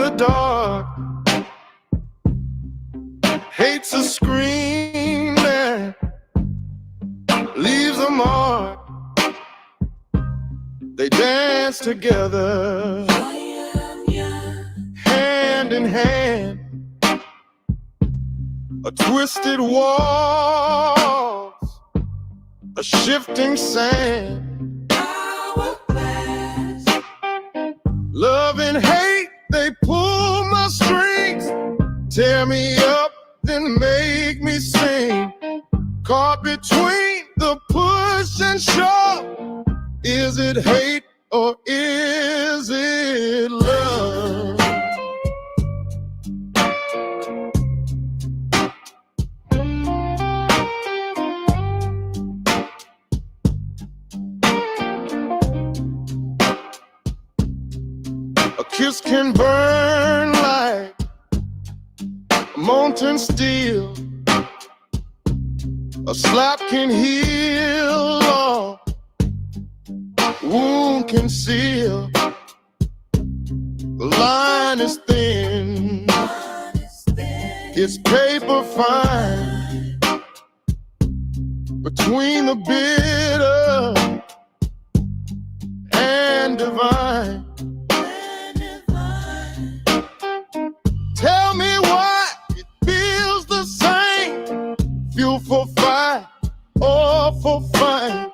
the dark. Hates a screaming, leaves a mark. They dance together, hand in hand. A twisted walls, a shifting sand. Love and hate, they pull my strings, tear me up, then make me sing. Caught between the push and shove. Is it hate or is it love? A kiss can burn like molten steel. A slap can heal, or wound can seal. The line is thin, it's paper fine. Between the bitter and divine. Tell me why it feels the same. Fuel for fight or for fight.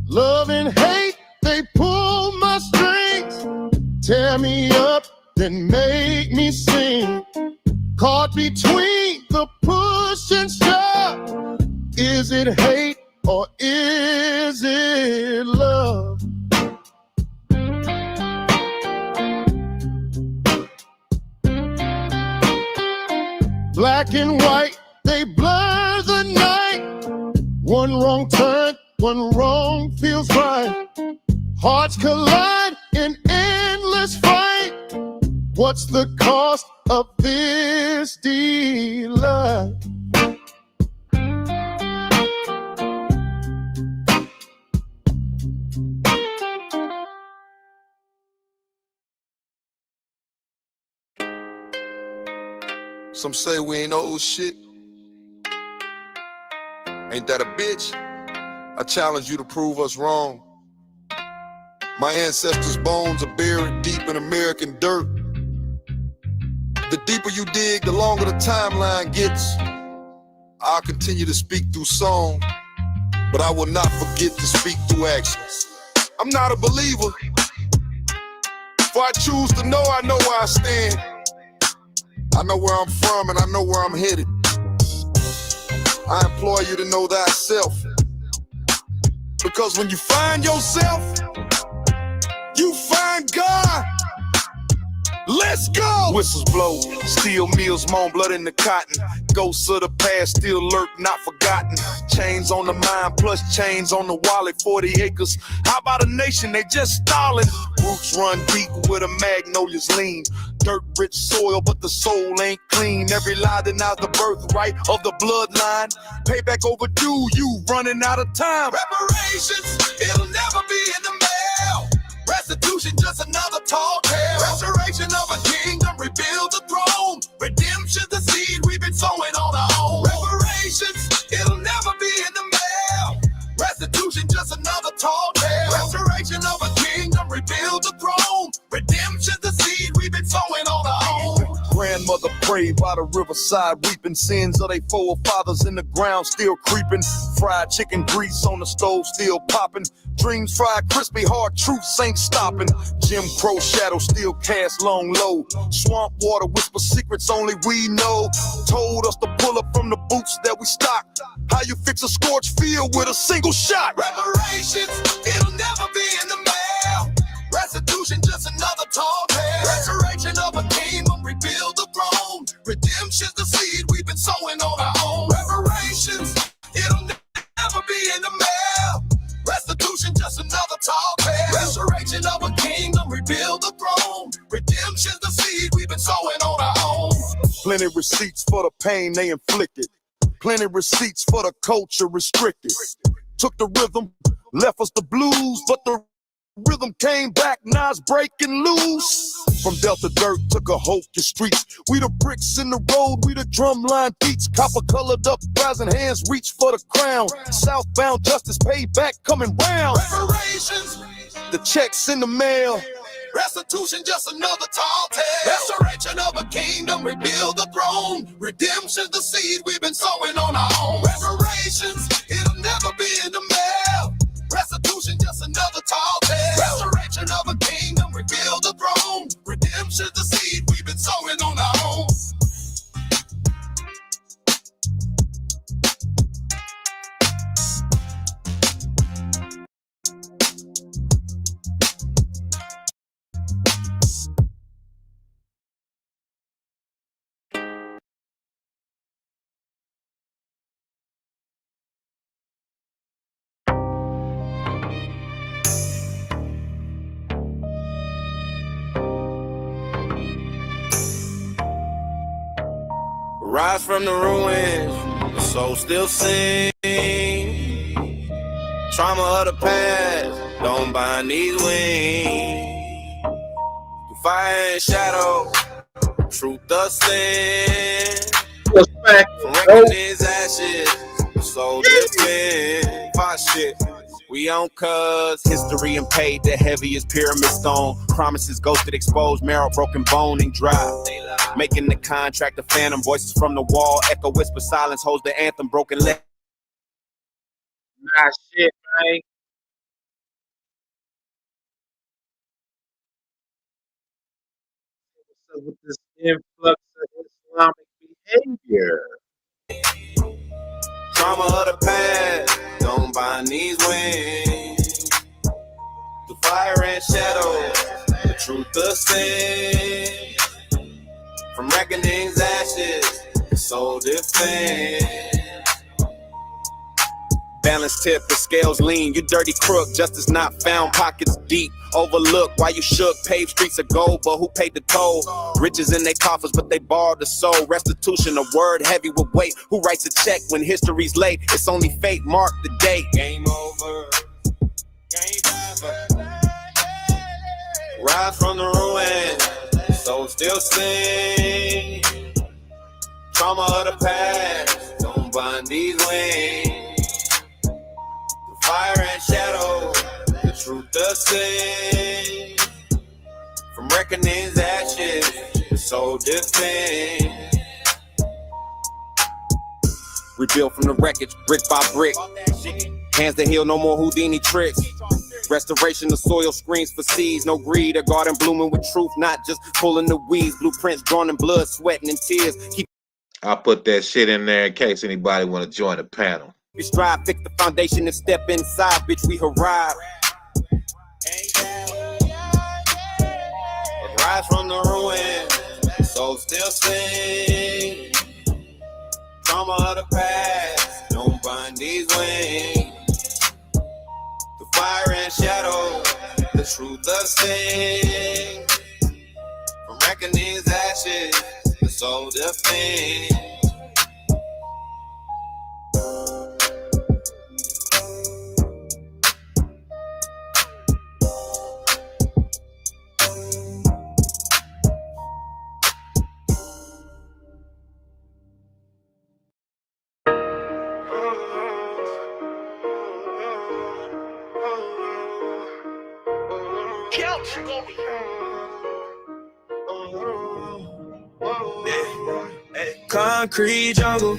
Love and hate, they pull my strings. Tear me up, then make me sing. Caught between the push and shove. Is it hate or is it love? Black and white, they blur the night. One wrong turn, one wrong feels right. Hearts collide in endless fight. What's the cost of this delight? Some say we ain't old shit. Ain't that a bitch? I challenge you to prove us wrong. My ancestors' bones are buried deep in American dirt. The deeper you dig, the longer the timeline gets. I'll continue to speak through song, but I will not forget to speak through actions. I'm not a believer, for I choose to know I know where I stand. I know where I'm from and I know where I'm headed. I implore you to know thyself, because when you find yourself, you find God. Let's go! Whistles blow, steel mills moan, blood in the cotton. Ghosts of the past still lurk, not forgotten. Chains on the mind, plus chains on the wallet. 40 acres, how about a nation? They just stalling. Roots run deep where the magnolias lean. Dirt-rich soil, but the soul ain't clean. Every lie denies the birthright of the bloodline. Payback overdue, you running out of time. Reparations, it'll never be in the mail. Restitution, just another tall tale. Restoration of a kingdom, rebuild the throne. Redemption's the seed we've been sowing on our own. Reparations, it'll never be in the mail. Restitution, just another tall tale. Restoration of a kingdom, rebuild the throne. Redemption's the seed we've been sowing on our own. Grandmother prayed by the riverside, weeping sins of they forefathers in the ground still creeping. Fried chicken grease on the stove still popping. Dreams fried crispy, hard truths ain't stopping. Jim Crow shadow still cast long low. Swamp water whisper secrets only we know. Told us to pull up from the boots that we stocked. How you fix a scorched field with a single shot? Reparations, it'll never be in the mail. Restitution, just another tall tale. Restoration of a kingdom, rebuild the throne. Redemption's the seed we've been sowing on our own. Reparations, it'll never be in the mail. Restitution, just another tall tale. Restoration of a kingdom, rebuild the throne. Redemption's the seed we've been sowing on our own. Plenty receipts for the pain they inflicted. Plenty receipts for the culture restricted. Took the rhythm, left us the blues, but the rhythm came back, now it's breaking loose. From Delta Dirt to Cahokia Streets. We the bricks in the road, we the drumline beats. Copper colored up, rising hands reach for the crown. Southbound justice payback coming round. Reparations, The checks in the mail. restitution, just another tall tale. Restoration of a kingdom, rebuild the throne. Redemption's the seed we've been sowing on our own. Reparations, it'll never be in the mail. Restitution, just another tall tale. Restoration of a kingdom, rebuild the throne. Redemption's the seed we've been sowing on our own. Rise from the ruins, the soul still sing. Trauma of the past, don't bind these wings. Through fire and shadow, truth does stand. From wrecking his ashes, the soul defend. Fire shit. We on cuz history and paid the heaviest pyramid stone. Promises ghosted, exposed, marrow, broken bone and dry. Making the contract a phantom, voices from the wall, echo, whisper, silence, holds the anthem, broken leg. Nah, shit, man. What's up with this influx of Islamic behavior? Trauma of the past, don't bind these wings. The fire and shadow, the truth the same. From reckoning's ashes, the soul defend. Balance tip, the scales lean. You dirty crook, justice not found, pockets deep. Overlooked while you shook, paved streets of gold, but who paid the toll? Riches in their coffers, but they borrowed the soul. Restitution, a word heavy with weight. Who writes a check when history's late? It's only fate, mark the date. Game over. Game over. Rise from the ruins, soul still sing. Trauma of the past, don't bind these wings. The fire and shadow, the truth does sing. From reckoning's ashes, the soul defend. Rebuilt from the wreckage, brick by brick. Hands that heal, no more Houdini tricks. Restoration of soil screams for seeds. No greed, a garden blooming with truth, not just pulling the weeds. Blueprints drawn in blood, sweating and tears. Keep I'll put that shit in there in case anybody want to join the panel. your stride, fix the foundation and step inside, bitch, we arrive. Rise from the ruins, soul still sing. Trauma of the past, don't bind these wings. The fire and shadow, the truth does sting. From reckoning's ashes, the soul defend. Concrete jungle,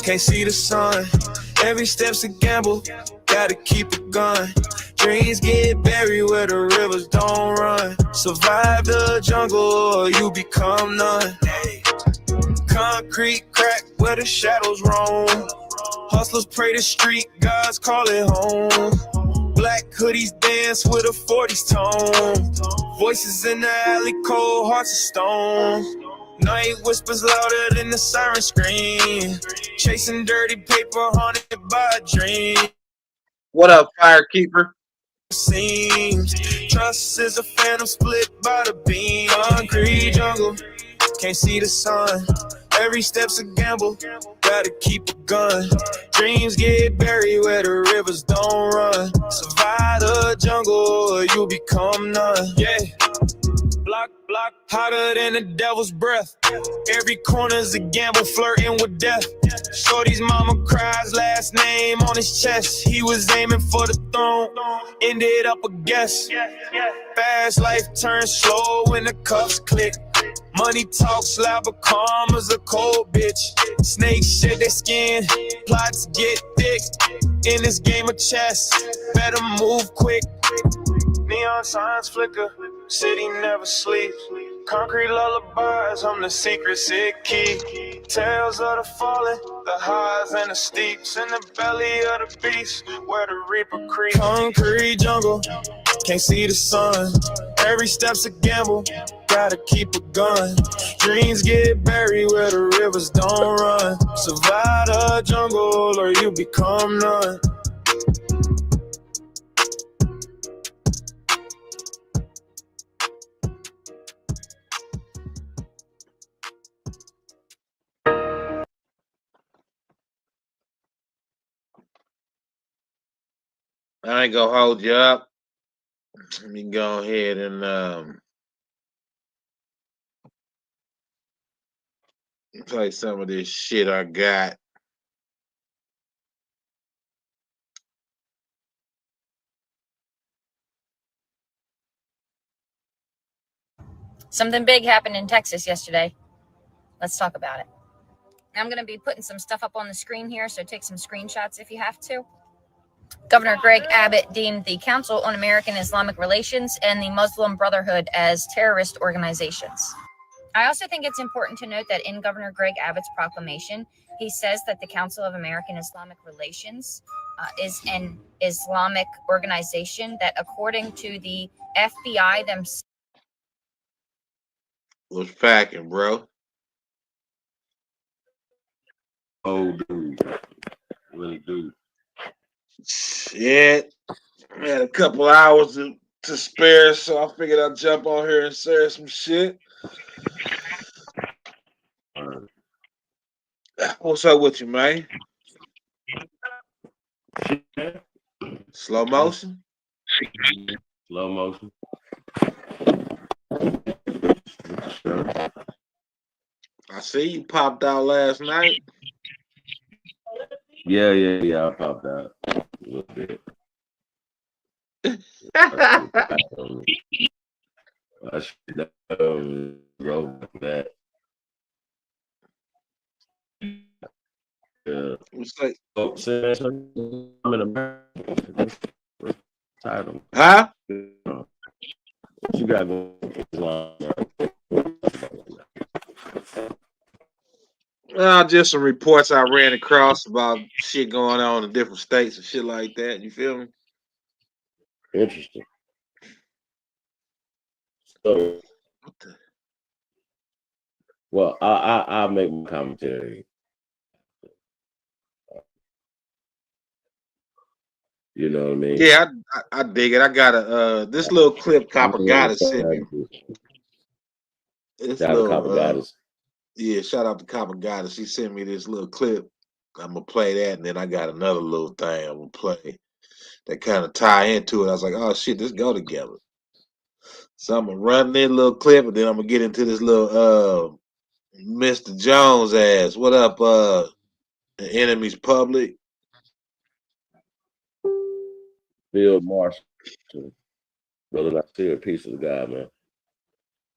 can't see the sun. Every step's a gamble, gotta keep it going. Dreams get buried where the rivers don't run. Survive the jungle or you become none. Concrete crack where the shadows roam. Hustlers pray the street, gods call it home. Black hoodies dance with a 40s tone. Voices in the alley, cold hearts of stone. Night whispers louder than the siren scream. Chasing dirty paper, haunted by a dream. What up, Firekeeper? Seems trust is a phantom split by the beam. Concrete jungle, can't see the sun. Every step's a gamble, gotta keep a gun. Dreams get buried where the rivers don't run. Survive the jungle or you become none. Yeah, block Block hotter than the devil's breath. Every corner's a gamble, flirting with death. Shorty's mama cries, last name on his chest. He was aiming for the throne, ended up a guest. Fast life turns slow when the cuffs click. Money talks loud, but karma's a cold bitch. Snakes shed their skin, plots get thick. In this game of chess, better move quick. Neon signs flicker, city never sleeps. Concrete lullabies, I'm the secret sick key. Tales of the fallen, the highs and the steeps. In the belly of the beast, where the reaper creeps. Concrete jungle, can't see the sun. Every step's a gamble, gotta keep a gun. Dreams get buried where the rivers don't run. Survive the jungle or you become none. I ain't gonna hold you up. Let me go ahead and play some of this shit I got. Something big happened in Texas yesterday. Let's talk about it. I'm going to be putting some stuff up on the screen here, so take some screenshots if you have to. Governor Greg Abbott deemed the Council on American Islamic Relations and the Muslim Brotherhood as terrorist organizations. I also think it's important to note that in Governor Greg Abbott's proclamation, he says that the Council of American Islamic Relations is an Islamic organization that, according to the FBI themselves, What's packing, bro? Oh, dude. Really do. Shit. I had a couple hours to spare, so I figured I'd jump on here and share some shit. What's up with you, man? Slow motion? Slow motion. I see you popped out last night. Yeah. I popped out a little bit. I should go that. Yeah. What's like? Oh, I'm in America. Title. Huh? What you got going? Just some reports I ran across about shit going on in different states and shit like that. You feel me? Interesting. So, well, I'll make my commentary. You know what I mean? Yeah, I dig it. I got this little clip Copper Goddess sent me. This little yeah, shout out to Copper Goddess. She sent me this little clip. I'm gonna play that, and then I got another little thing I'm gonna play that kind of tie into it. I was like, oh shit, this go together. So I'm gonna run this little clip, and then I'm gonna get into this little Mr. Jones ass. What up, the enemy's public? Field Marshal, brother, I see a piece of the guy, man.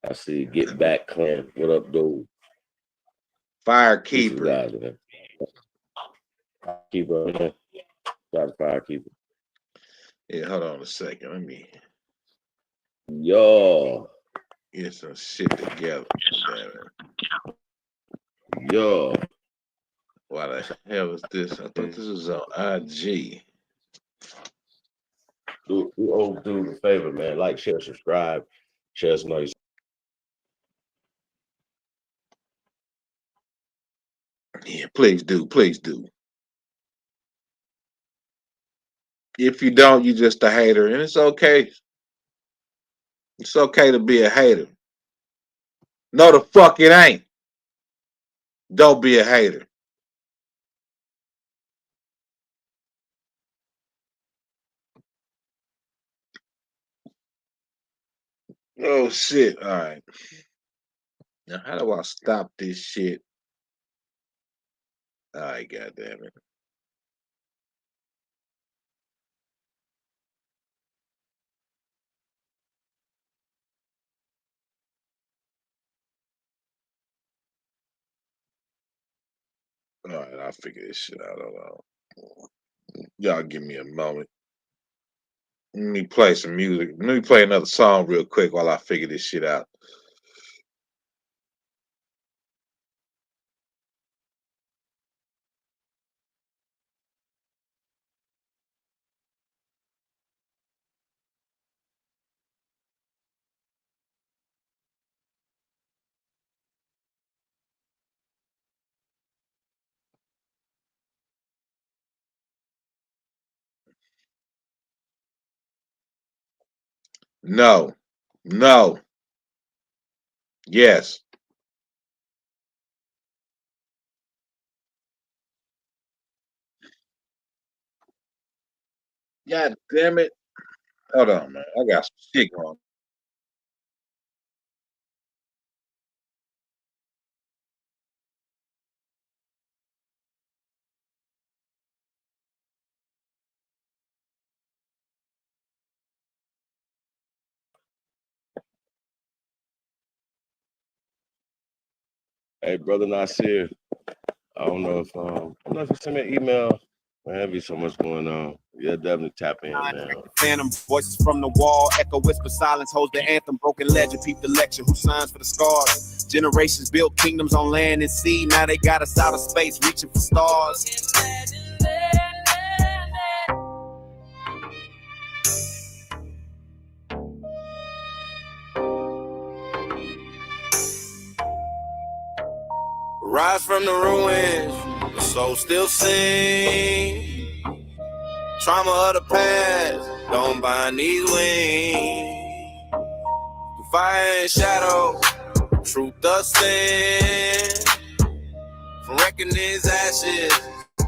I see Get Back Clan. What up, dude? Firekeeper. Guys, man. Firekeeper, man. Shout out to Firekeeper. Yeah, hold on a second. Let me get some shit together. Yo. Why the hell is this? I thought this was on IG. Do a favor, man. Like, share, subscribe, share some nice. Yeah, please do. Please do. If you don't, you're just a hater. And it's okay. It's okay to be a hater. No, the fuck it ain't. Don't be a hater. Oh shit! All right. Now, how do I stop this shit? All right, goddamn it. All right, I'll figure this shit out. Hold on. Y'all give me a moment. Let me play some music. Let me play another song real quick while I figure this shit out. No. No. Yes. God damn it. Hold on, man. I got some shit going. Hey, brother Nasir. I don't know if you send me an email. Man, there be so much going on. Yeah, definitely tap in, man. Phantom voices from the wall, echo whisper silence, holds the anthem, broken legend, peep the lecture, who signs for the scars. Generations built kingdoms on land and sea, now they got us out of space, reaching for stars. Rise from the ruins, the soul still sing. Trauma of the past, don't bind these wings. Through fire and shadow, truth does stand. From reckoning's ashes,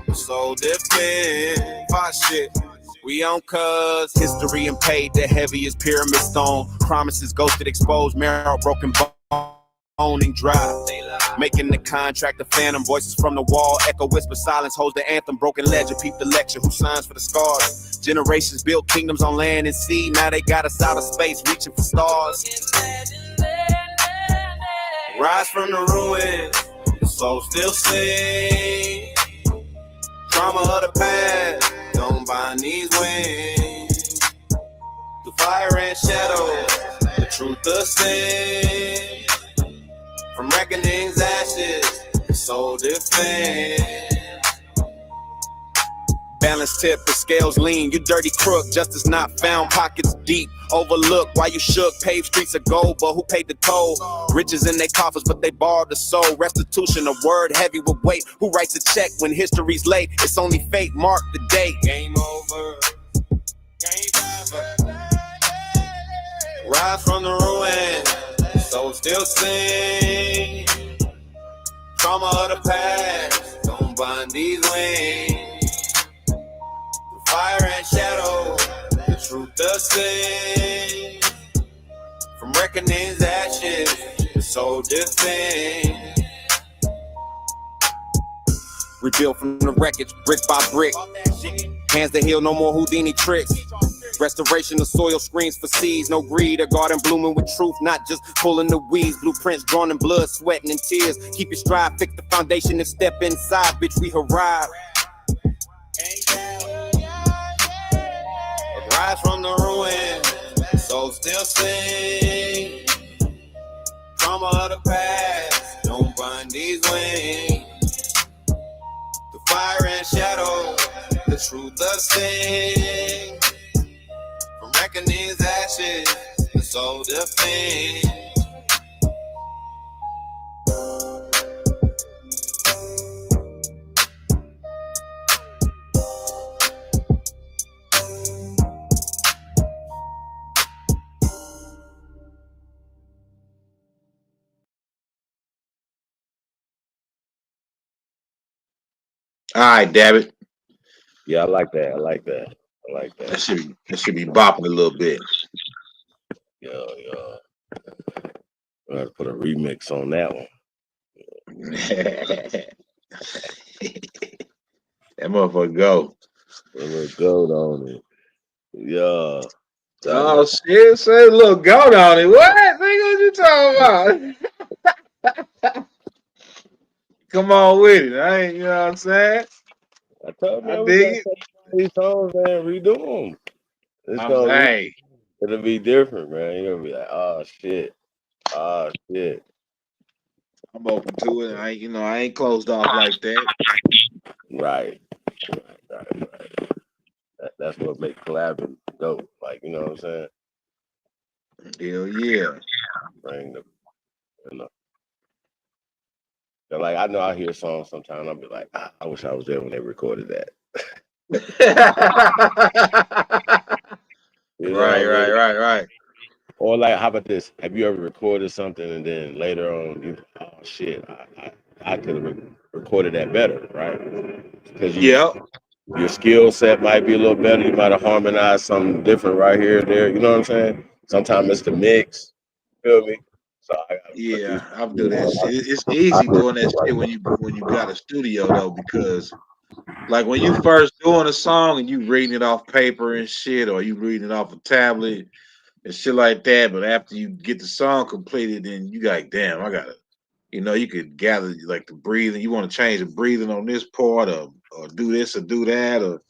the soul defend. Fight shit. We on cuz history and paid the heaviest pyramid stone. Promises ghosted, exposed, marrow broken bone and dry. Making the contract the phantom, voices from the wall, echo whisper silence, holds the anthem, broken legend, peep the lecture, who signs for the scars. Generations built kingdoms on land and sea, now they got us out of space, reaching for stars. Rise from the ruins, the soul still sing. Trauma of the past, don't bind these wings. The fire and shadow, the truth ascends. From reckoning's ashes, the soul defend. Balance tip, the scales lean. You dirty crook, justice not found, pockets deep. Overlooked while you shook, paved streets of gold, but who paid the toll? Riches in their coffers, but they borrowed the soul. Restitution, a word heavy with weight. Who writes a check when history's late? It's only fate, mark the date. Game over. Game over. Rise from the ruins, soul still sing. Trauma of the past, don't bind these wings. The fire and shadow, the truth does sing. From reckoning's ashes, the soul defend. Rebuilt from the wreckage, brick by brick. Hands that heal, no more Houdini tricks. Restoration of soil screens for seeds, no greed, a garden blooming with truth, not just pulling the weeds. Blueprints drawn in blood, sweating and tears. Keep your stride, fix the foundation and step inside, bitch, we arrive. Rise from the ruins, soul still sing. Trauma of the past, don't bind these wings. The fire and shadow, the truth does sing. From reckoning's ashes, the soul defends. All right, David. Yeah, I like that. I like that. I like That that. should be bopping a little bit. Yeah, yeah. I have to put a remix on that one. That motherfucker go. A little gold on it. Yeah. Oh shit! Say a little goat on it. What? Nigga, what you talking about? Come on with it. I ain't, you know what I'm saying? I told I man we dig gotta it. take these songs and redo them. Hey, It'll be different, man. You're gonna be like, oh shit. Oh shit. I'm open to it. I ain't closed off like that. Right. That's what makes collabing dope. Like, you know what I'm saying? Hell yeah. Bring the you know. Like I know I hear songs sometimes, I'll be like, I wish I was there when they recorded that. You know what I mean? Right. Or like, how about this? Have you ever recorded something and then later on, oh shit, I could have recorded that better, right? Because Yep. your skill set might be a little better. You might have harmonized something different right here and there. You know what I'm saying? Sometimes it's the mix. Feel me? So I gotta put these. Yeah, I'll do that shit. It's easy doing that shit when you got a studio though, because like when you first doing a song and you reading it off paper and shit, or you reading it off a tablet and shit like that. But after you get the song completed, then you like, damn, I gotta, you could gather like the breathing. You want to change the breathing on this part, or do this or do that, or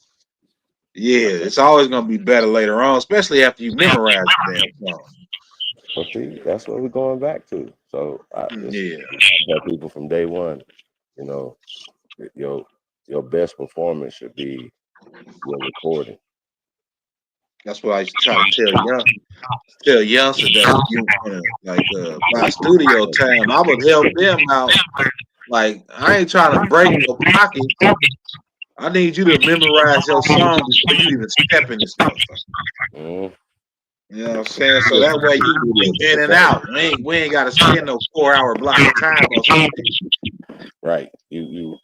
yeah, it's always gonna be better later on, especially after you memorize the damn song. But see, that's what we're going back to. So I Yeah, tell people from day one, you know, your best performance should be your recording. that's what I used to try to tell youngsters that you want to like buy studio time. I would help them out. Like I ain't trying to break your pocket. I need you to memorize your song before you even step in this motherfucker. Mm-hmm. You know what I'm saying? So that way you in and out. We ain't got to spend no 4-hour block of time on something. Right. You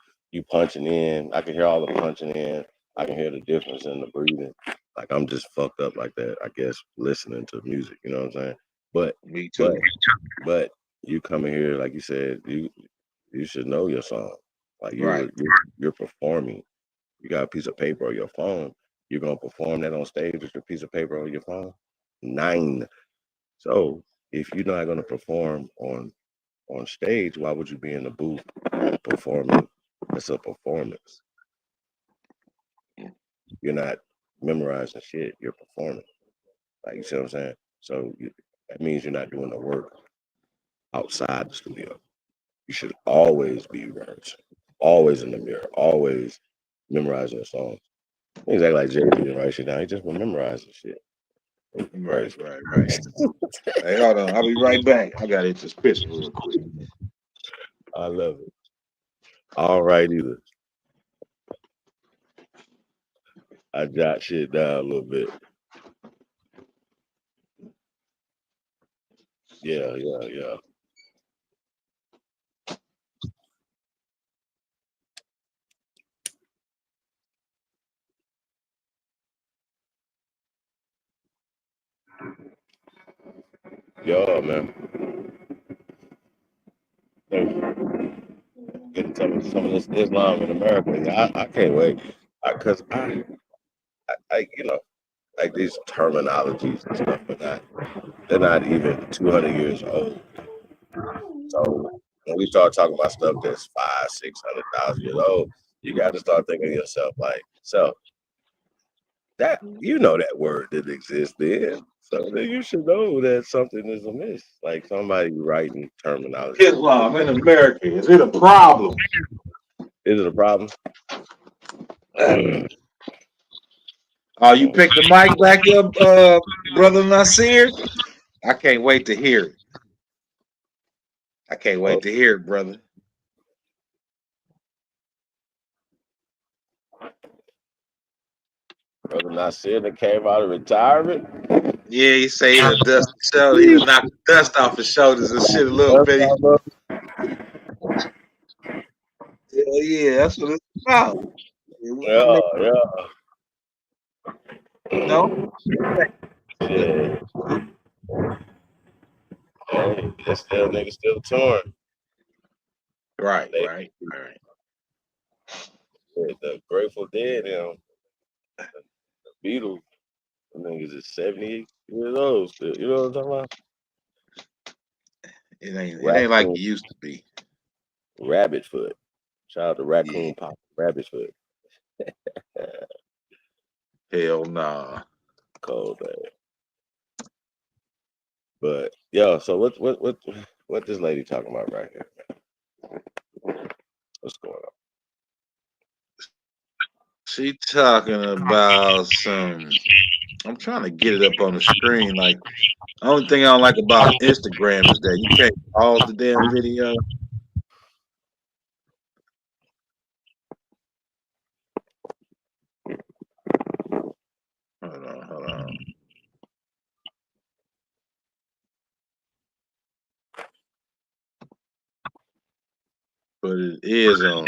punching in. I can hear all the punching in. I can hear the difference in the breathing. Like I'm just fucked up like that, I guess, listening to music, you know what I'm saying? But Me too. but you coming here, like you said, you should know your song. Like you're performing. You got a piece of paper or your phone. You're gonna perform that on stage with your piece of paper or your phone. 9. So if you're not gonna perform on stage, why would you be in the booth performing? It's a performance. You're not memorizing shit. You're performing. Like, you see what I'm saying? So that means you're not doing the work outside the studio. You should always be rehearsing, always in the mirror, always memorizing your songs. Exactly like Jay didn't write shit down. He just was memorizing shit. Right. Hey, hold on. I'll be right back. I got to hit this pistol real quick. I love it. All right, either. I jot shit down a little bit. Yeah. Yo, man. Getting some of this Islam in America. I can't wait. Because I, like these terminologies and stuff like that, they're not even 200 years old. So when we start talking about stuff that's 500,000, 600,000 years old, you got to start thinking to yourself like, so that that word didn't exist then. So then you should know that something is amiss. Like somebody writing terminology. Islam in America, is it a problem? Is it a problem? Oh, you picked the mic back up, Brother Nasir? I can't wait to hear it. I can't wait to hear it, brother. Brother Nasir that came out of retirement. Yeah, he say he done dust the shoulder. He done knocked the dust off his shoulders and shit a little bit. Yeah, that's what it's about. Yeah. No? Yeah. It's still niggas still touring. Right. The Grateful Dead, the Beatles, the niggas is 70 years old still. You know what I'm talking about? It ain't like it used to be. Rabbit Foot. Shout out to Raccoon Pop, Rabbit Foot. Hell nah. Cold man. But yo, so what this lady talking about right here? What's going on? She talking about some. I'm trying to get it up on the screen. Like, the only thing I don't like about Instagram is that you can't pause the damn video. Hold on. But it is on.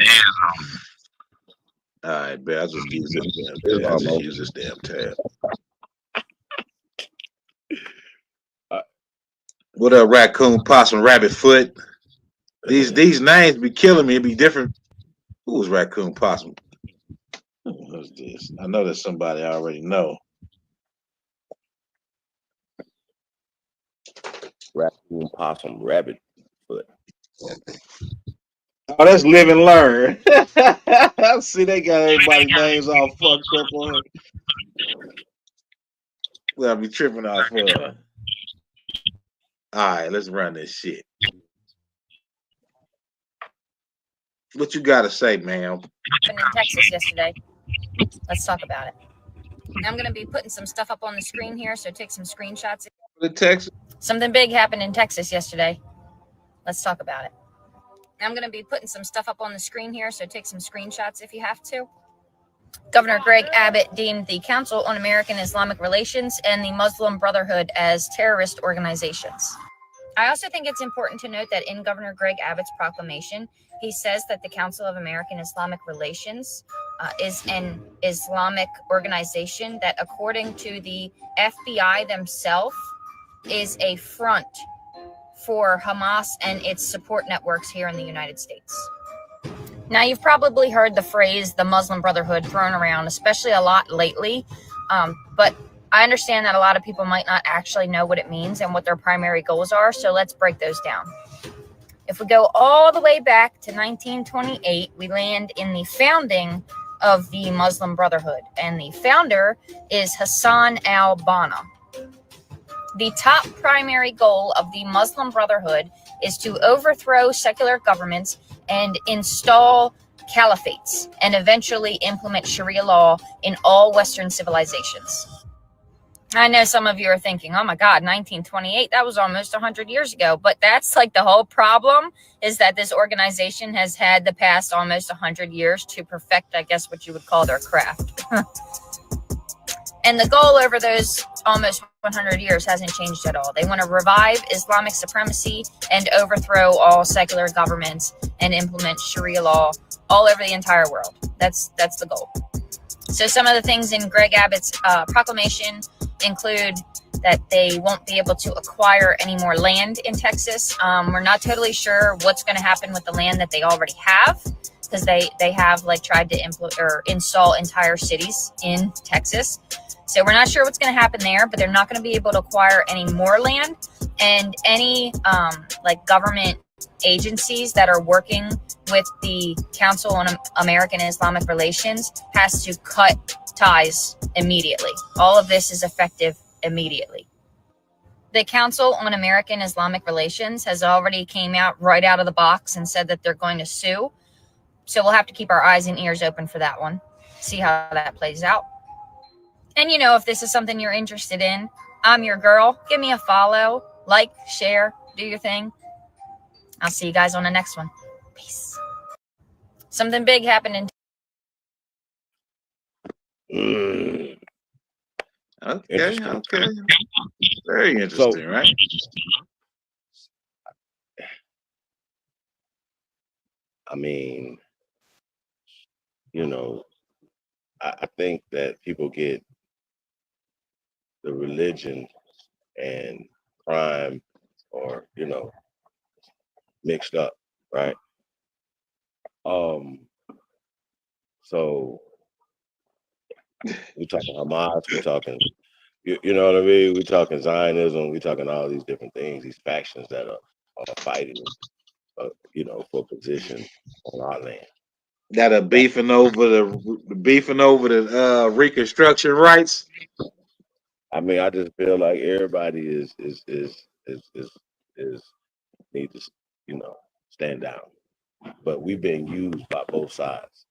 All right, bet. I just use this damn tab. What up, Raccoon, Possum, Rabbit Foot? These names be killing me. It be different. Who was Raccoon, Possum? Who's this? I know there's somebody I already know. Raccoon, Possum, Rabbit Foot. Oh, that's Live and Learn. See, they got everybody's names all fucked up on it. Well, I be tripping off her. All right, let's run this shit. What you got to say, ma'am? Happened in Texas yesterday. Let's talk about it. I'm going to be putting some stuff up on the screen here, so take some screenshots. The Texas. Something big happened in Texas yesterday. Let's talk about it. I'm going to be putting some stuff up on the screen here, so take some screenshots if you have to. Governor Greg Abbott deemed the Council on American Islamic Relations and the Muslim Brotherhood as terrorist organizations. I also think it's important to note that in Governor Greg Abbott's proclamation, he says that the Council of American Islamic Relations is an Islamic organization that, according to the FBI themselves, is a front for Hamas and its support networks here in the United States. Now, you've probably heard the phrase the Muslim Brotherhood thrown around, especially a lot lately, but I understand that a lot of people might not actually know what it means and what their primary goals are, so let's break those down. If we go all the way back to 1928, we land in the founding of the Muslim Brotherhood, and the founder is Hassan al-Banna. The top primary goal of the Muslim Brotherhood is to overthrow secular governments and install caliphates and eventually implement Sharia law in all Western civilizations. I know some of you are thinking, oh my God, 1928, that was almost 100 years ago. But that's like the whole problem, is that this organization has had the past almost 100 years to perfect, I guess, what you would call their craft. And the goal over those almost 100 years hasn't changed at all. They want to revive Islamic supremacy and overthrow all secular governments and implement Sharia law all over the entire world. That's the goal. So some of the things in Greg Abbott's proclamation include that they won't be able to acquire any more land in Texas. We're not totally sure what's going to happen with the land that they already have, because they have like tried to install entire cities in Texas. So we're not sure what's going to happen there, but they're not going to be able to acquire any more land, and any like government agencies that are working with the Council on American and Islamic Relations has to cut ties immediately. All of this is effective immediately. The Council on American Islamic Relations has already came out right out of the box and said that they're going to sue. So we'll have to keep our eyes and ears open for that one. See how that plays out. And you know, if this is something you're interested in, I'm your girl. Give me a follow, like, share, do your thing. I'll see you guys on the next one. Peace. Something big happened in Okay. Very interesting, right? I mean, you know, I think that people get the religion and crime, or, you know, mixed up, right? So we talking Hamas, we talking, you know what I mean? We talking Zionism, we talking all these different things, these factions that are fighting, you know, for position on our land. That are beefing over the reconstruction rights. I mean, I just feel like everybody is need to, you know, stand down. But we've been used by both sides.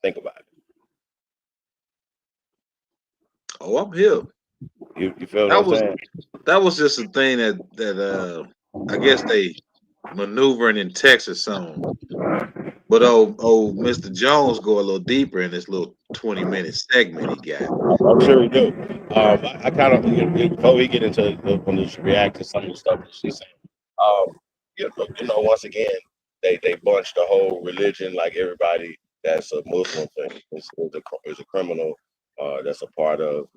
Think about it. Oh, I'm here. You feel what I'm saying? That was just a thing that I guess they maneuvering in Texas some. But Mr. Jones go a little deeper in this little 20-minute segment he got. I'm sure he do. I kind of, before we get into when just react to some of the stuff that she's saying. You know, once again, they bunched the whole religion, like everybody that's a Muslim thing is a criminal. That's a part of.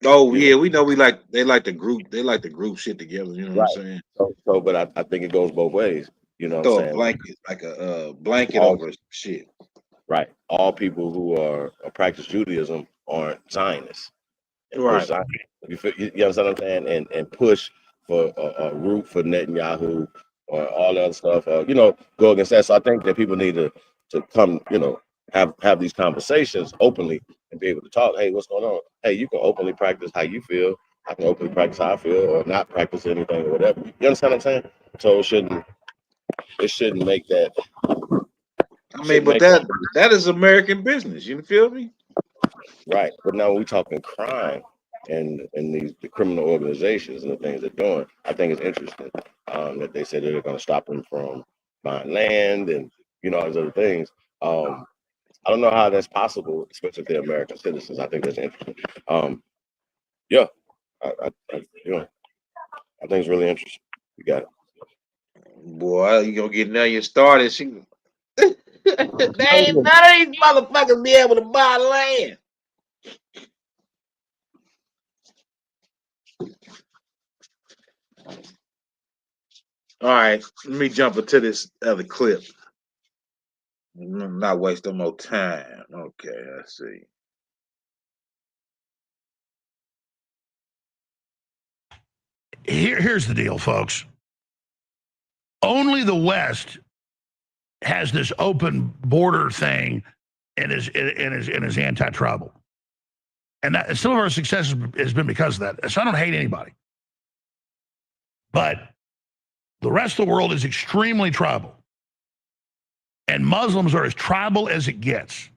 Oh yeah, we know they like the group shit together. You know what I'm saying? So, but I think it goes both ways. You know, throw what I'm saying? a blanket like a blanket over shit. Right. All people who practice Judaism aren't Zionists. Right. You understand what I'm saying? And push for a root for Netanyahu or all that other stuff. You know, go against that. So I think that people need to come, you know, have these conversations openly and be able to talk. Hey, what's going on? Hey, you can openly practice how you feel. I can openly practice how I feel, or not practice anything or whatever. You understand what I'm saying? So it shouldn't make that. I mean, but that is American business. You feel me? Right. But now we talking crime and the criminal organizations and the things they're doing. I think it's interesting that they said they're going to stop them from buying land and, you know, all these other things. I don't know how that's possible, especially if they're American citizens. I think that's interesting. Yeah, I you know, I think it's really interesting. You got it. Boy, you gonna get now you started. They ain't none of these motherfuckers be able to buy land. All right, let me jump into this other clip. I'm not wasting more time. Okay, let's see. Here's the deal, folks. Only the West has this open border thing and is anti-tribal. And that some of our success has been because of that. So I don't hate anybody. But the rest of the world is extremely tribal. And Muslims are as tribal as it gets.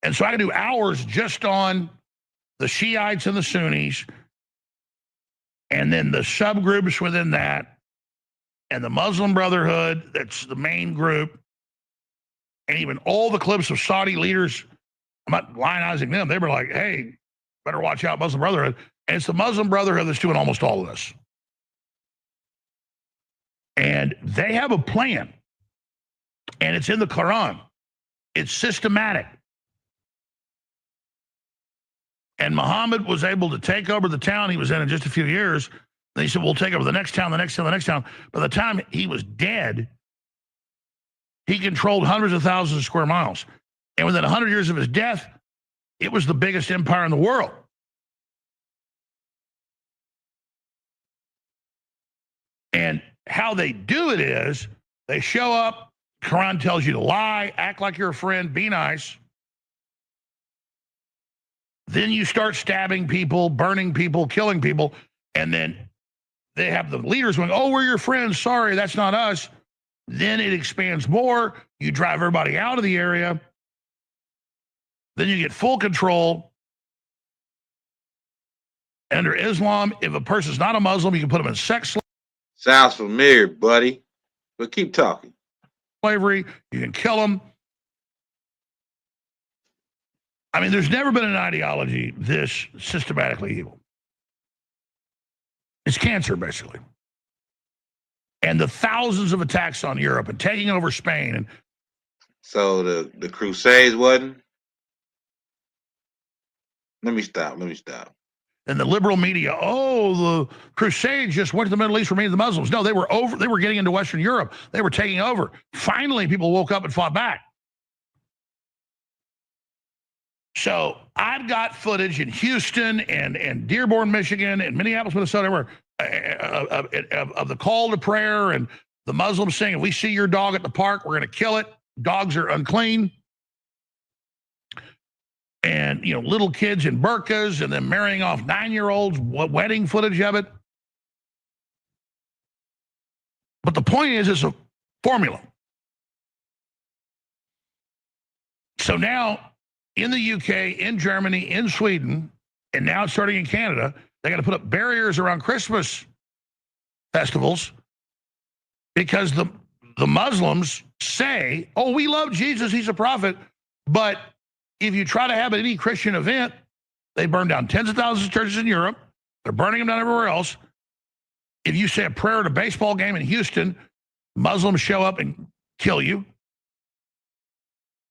And so I can do hours just on the Shiites and the Sunnis, and then the subgroups within that, and the Muslim Brotherhood, that's the main group, and even all the clips of Saudi leaders. I'm not lionizing them. They were like, hey, better watch out, Muslim Brotherhood. And it's the Muslim Brotherhood that's doing almost all of this. And they have a plan. And it's in the Quran. It's systematic. And Muhammad was able to take over the town he was in just a few years. They said, we'll take over the next town, the next town, the next town. By the time he was dead, he controlled hundreds of thousands of square miles. And within 100 years of his death, it was the biggest empire in the world. And how they do it is they show up, Quran tells you to lie, act like you're a friend, be nice. Then you start stabbing people, burning people, killing people, and then they have the leaders going, oh, we're your friends, sorry, that's not us. Then it expands more, you drive everybody out of the area, then you get full control. Under Islam, if a person's not a Muslim, you can put them in sex slavery. Sounds familiar, buddy, but keep talking. Slavery, you can kill them. I mean, there's never been an ideology this systematically evil. It's cancer, basically. And the thousands of attacks on Europe and taking over Spain. And so the Crusades wasn't? Let me stop. and the liberal media, oh, the Crusades just went to the Middle East for the Muslims. No, they were getting into Western Europe. They were taking over. Finally, people woke up and fought back. So I've got footage in Houston and Dearborn, Michigan, and Minneapolis, Minnesota, where of the call to prayer and the Muslims saying, if we see your dog at the park, we're going to kill it. Dogs are unclean. And, little kids in burqas and then marrying off 9-year-olds, wedding footage of it. But the point is, it's a formula. So now in the UK, in Germany, in Sweden, and now it's starting in Canada, they got to put up barriers around Christmas festivals because the Muslims say, oh, we love Jesus, he's a prophet, but if you try to have any Christian event, they burn down tens of thousands of churches in Europe. They're burning them down everywhere else. If you say a prayer at a baseball game in Houston, Muslims show up and kill you.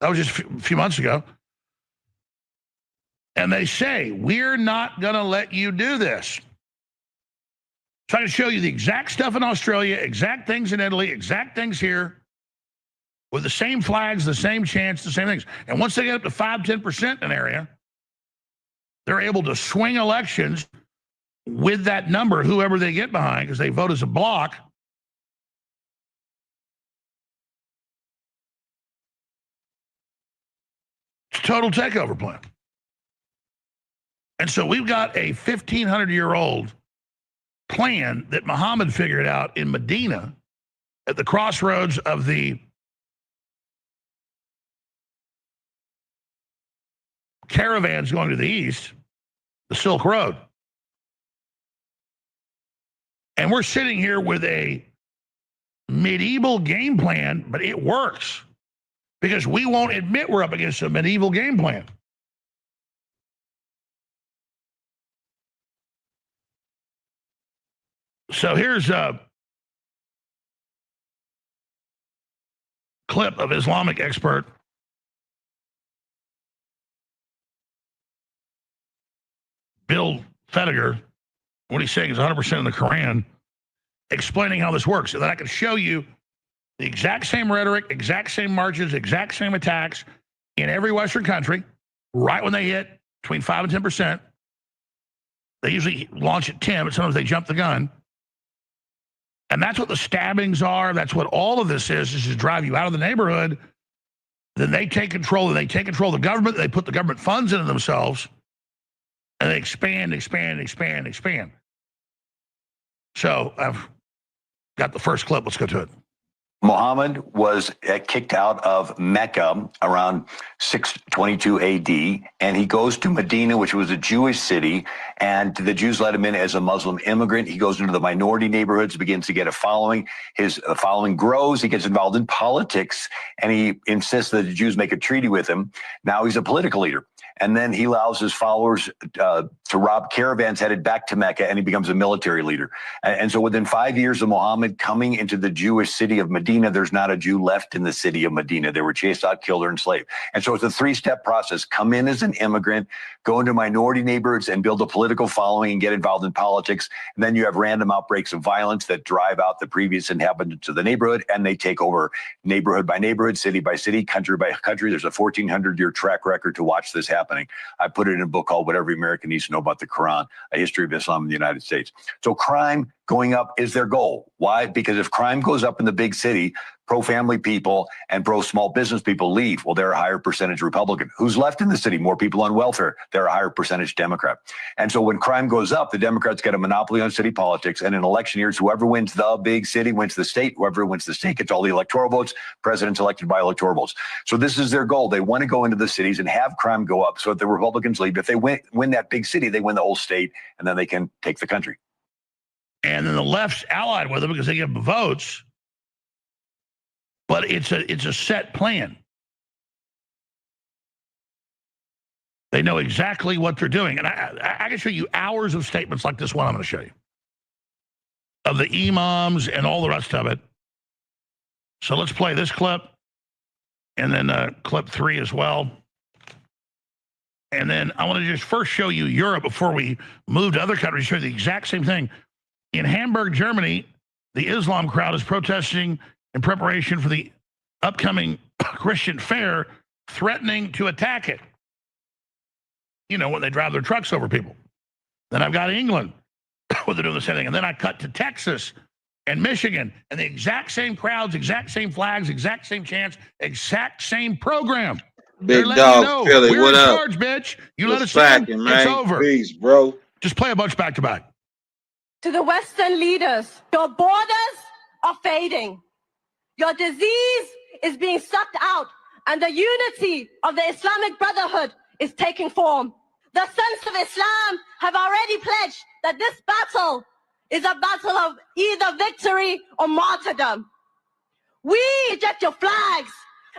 That was just a few months ago. And they say, we're not going to let you do this. So I can show you the exact stuff in Australia, exact things in Italy, exact things here, with the same flags, the same chants, the same things. And once they get up to 5-10% in an area, they're able to swing elections with that number, whoever they get behind, because they vote as a block. It's a total takeover plan. And so we've got a 1,500-year-old plan that Muhammad figured out in Medina at the crossroads of the caravans going to the east, the Silk Road. And we're sitting here with a medieval game plan, but it works because we won't admit we're up against a medieval game plan. So here's a clip of Islamic expert Bill Fediger, what he's saying is 100% in the Quran, explaining how this works. And then I can show you the exact same rhetoric, exact same marches, exact same attacks in every Western country, right when they hit between 5 and 10%. They usually launch at 10, but sometimes they jump the gun. And that's what the stabbings are. That's what all of this is to drive you out of the neighborhood. Then they take control, and they take control of the government. They put the government funds into themselves. And they expand. So I've got the first clip. Let's go to it. Muhammad was kicked out of Mecca around 622 AD, and he goes to Medina, which was a Jewish city, and the Jews let him in as a Muslim immigrant. He goes into the minority neighborhoods, begins to get a following. His following grows. He gets involved in politics, and he insists that the Jews make a treaty with him. Now he's a political leader. And then he allows his followers to rob caravans headed back to Mecca, and he becomes a military leader. And so within 5 years of Muhammad coming into the Jewish city of Medina, there's not a Jew left in the city of Medina. They were chased out, killed, or enslaved. And so it's a 3-step process. Come in as an immigrant, go into minority neighborhoods and build a political following and get involved in politics. And then you have random outbreaks of violence that drive out the previous inhabitants of the neighborhood, and they take over neighborhood by neighborhood, city by city, country by country. There's a 1,400-year track record to watch this happen. I put it in a book called What Every American Needs to Know About the Quran, A History of Islam in the United States. So crime going up is their goal. Why? Because if crime goes up in the big city, pro-family people and pro-small business people leave. Well, they're a higher percentage Republican. Who's left in the city? More people on welfare. They're a higher percentage Democrat. And so when crime goes up, the Democrats get a monopoly on city politics. And in election years, whoever wins the big city wins the state. Whoever wins the state gets all the electoral votes. President's elected by electoral votes. So this is their goal. They want to go into the cities and have crime go up so that the Republicans leave. If they win that big city, they win the whole state, and then they can take the country. And then the left's allied with them because they give them votes. But it's a set plan. They know exactly what they're doing. And I can show you hours of statements like this one I'm going to show you, of the imams and all the rest of it. So let's play this clip, and then clip 3 as well. And then I want to just first show you Europe before we move to other countries, show you the exact same thing. In Hamburg, Germany, the Islam crowd is protesting in preparation for the upcoming Christian fair, threatening to attack it. You know, when they drive their trucks over people. Then I've got England, where they're doing the same thing. And then I cut to Texas and Michigan, and the exact same crowds, exact same flags, exact same chants, exact same program. Big dog, you know, Philly, we're what in up? charge, bitch. You What's let us cracking, in, man? it's over. Peace, bro. Just play a bunch back to back. To the Western leaders, your borders are fading. Your disease is being sucked out, and the unity of the Islamic Brotherhood is taking form. The sons of Islam have already pledged that this battle is a battle of either victory or martyrdom. We reject your flags,